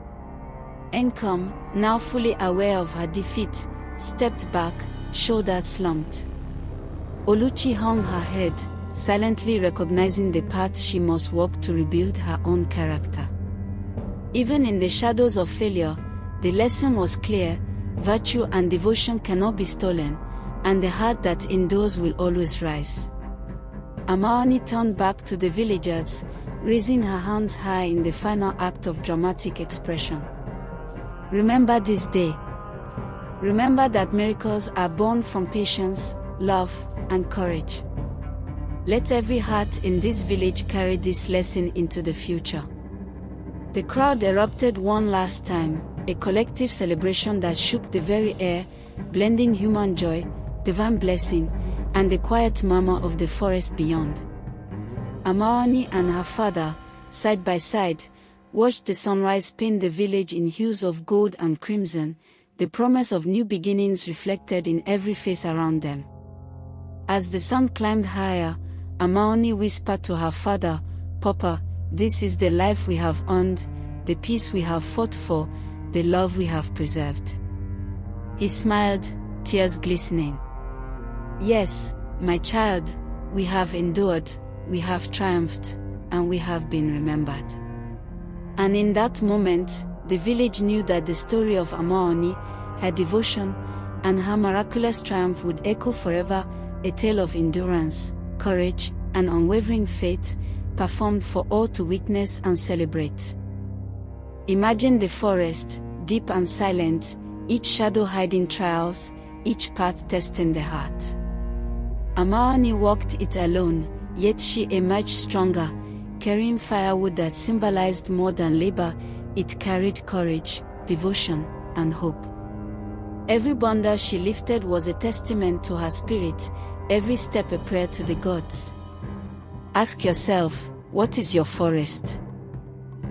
Encom, now fully aware of her defeat, stepped back, shoulders slumped. Oluchi hung her head, silently recognizing the path she must walk to rebuild her own character. Even in the shadows of failure, the lesson was clear: virtue and devotion cannot be stolen, and the heart that endures will always rise. Amaoni turned back to the villagers, raising her hands high in the final act of dramatic expression. "Remember this day. Remember that miracles are born from patience, love, and courage. Let every heart in this village carry this lesson into the future." The crowd erupted one last time, a collective celebration that shook the very air, blending human joy, divine blessing, and the quiet murmur of the forest beyond. Amaoni and her father, side by side, watched the sunrise paint the village in hues of gold and crimson, the promise of new beginnings reflected in every face around them. As the sun climbed higher, Amaoni whispered to her father, "Papa, this is the life we have earned, the peace we have fought for, the love we have preserved." He smiled, tears glistening. "Yes, my child, we have endured, we have triumphed, and we have been remembered." And in that moment, the village knew that the story of Amaoni, her devotion, and her miraculous triumph would echo forever, a tale of endurance, courage, and unwavering faith, performed for all to witness and celebrate. Imagine the forest, deep and silent, each shadow hiding trials, each path testing the heart. Amaoni walked it alone, yet she emerged stronger, carrying firewood that symbolized more than labor. It carried courage, devotion, and hope. Every bundle she lifted was a testament to her spirit, every step a prayer to the gods. Ask yourself, what is your forest?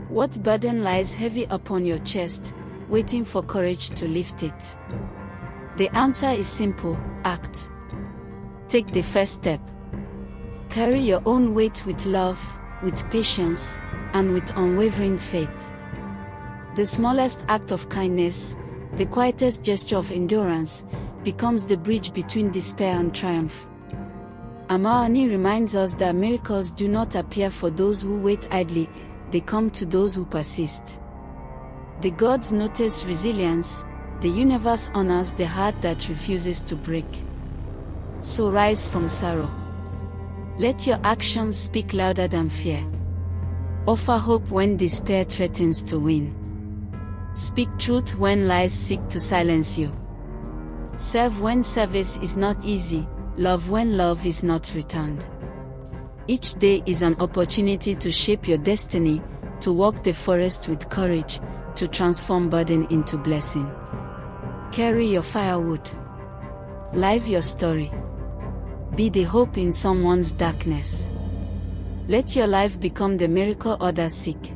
What burden lies heavy upon your chest, waiting for courage to lift it? The answer is simple: act. Take the first step. Carry your own weight with love, with patience, and with unwavering faith. The smallest act of kindness, the quietest gesture of endurance, becomes the bridge between despair and triumph. Amaoni reminds us that miracles do not appear for those who wait idly, they come to those who persist. The gods notice resilience, the universe honors the heart that refuses to break. So rise from sorrow. Let your actions speak louder than fear. Offer hope when despair threatens to win. Speak truth when lies seek to silence you. Serve when service is not easy, love when love is not returned. Each day is an opportunity to shape your destiny, to walk the forest with courage, to transform burden into blessing. Carry your firewood. Live your story. Be the hope in someone's darkness. Let your life become the miracle others seek.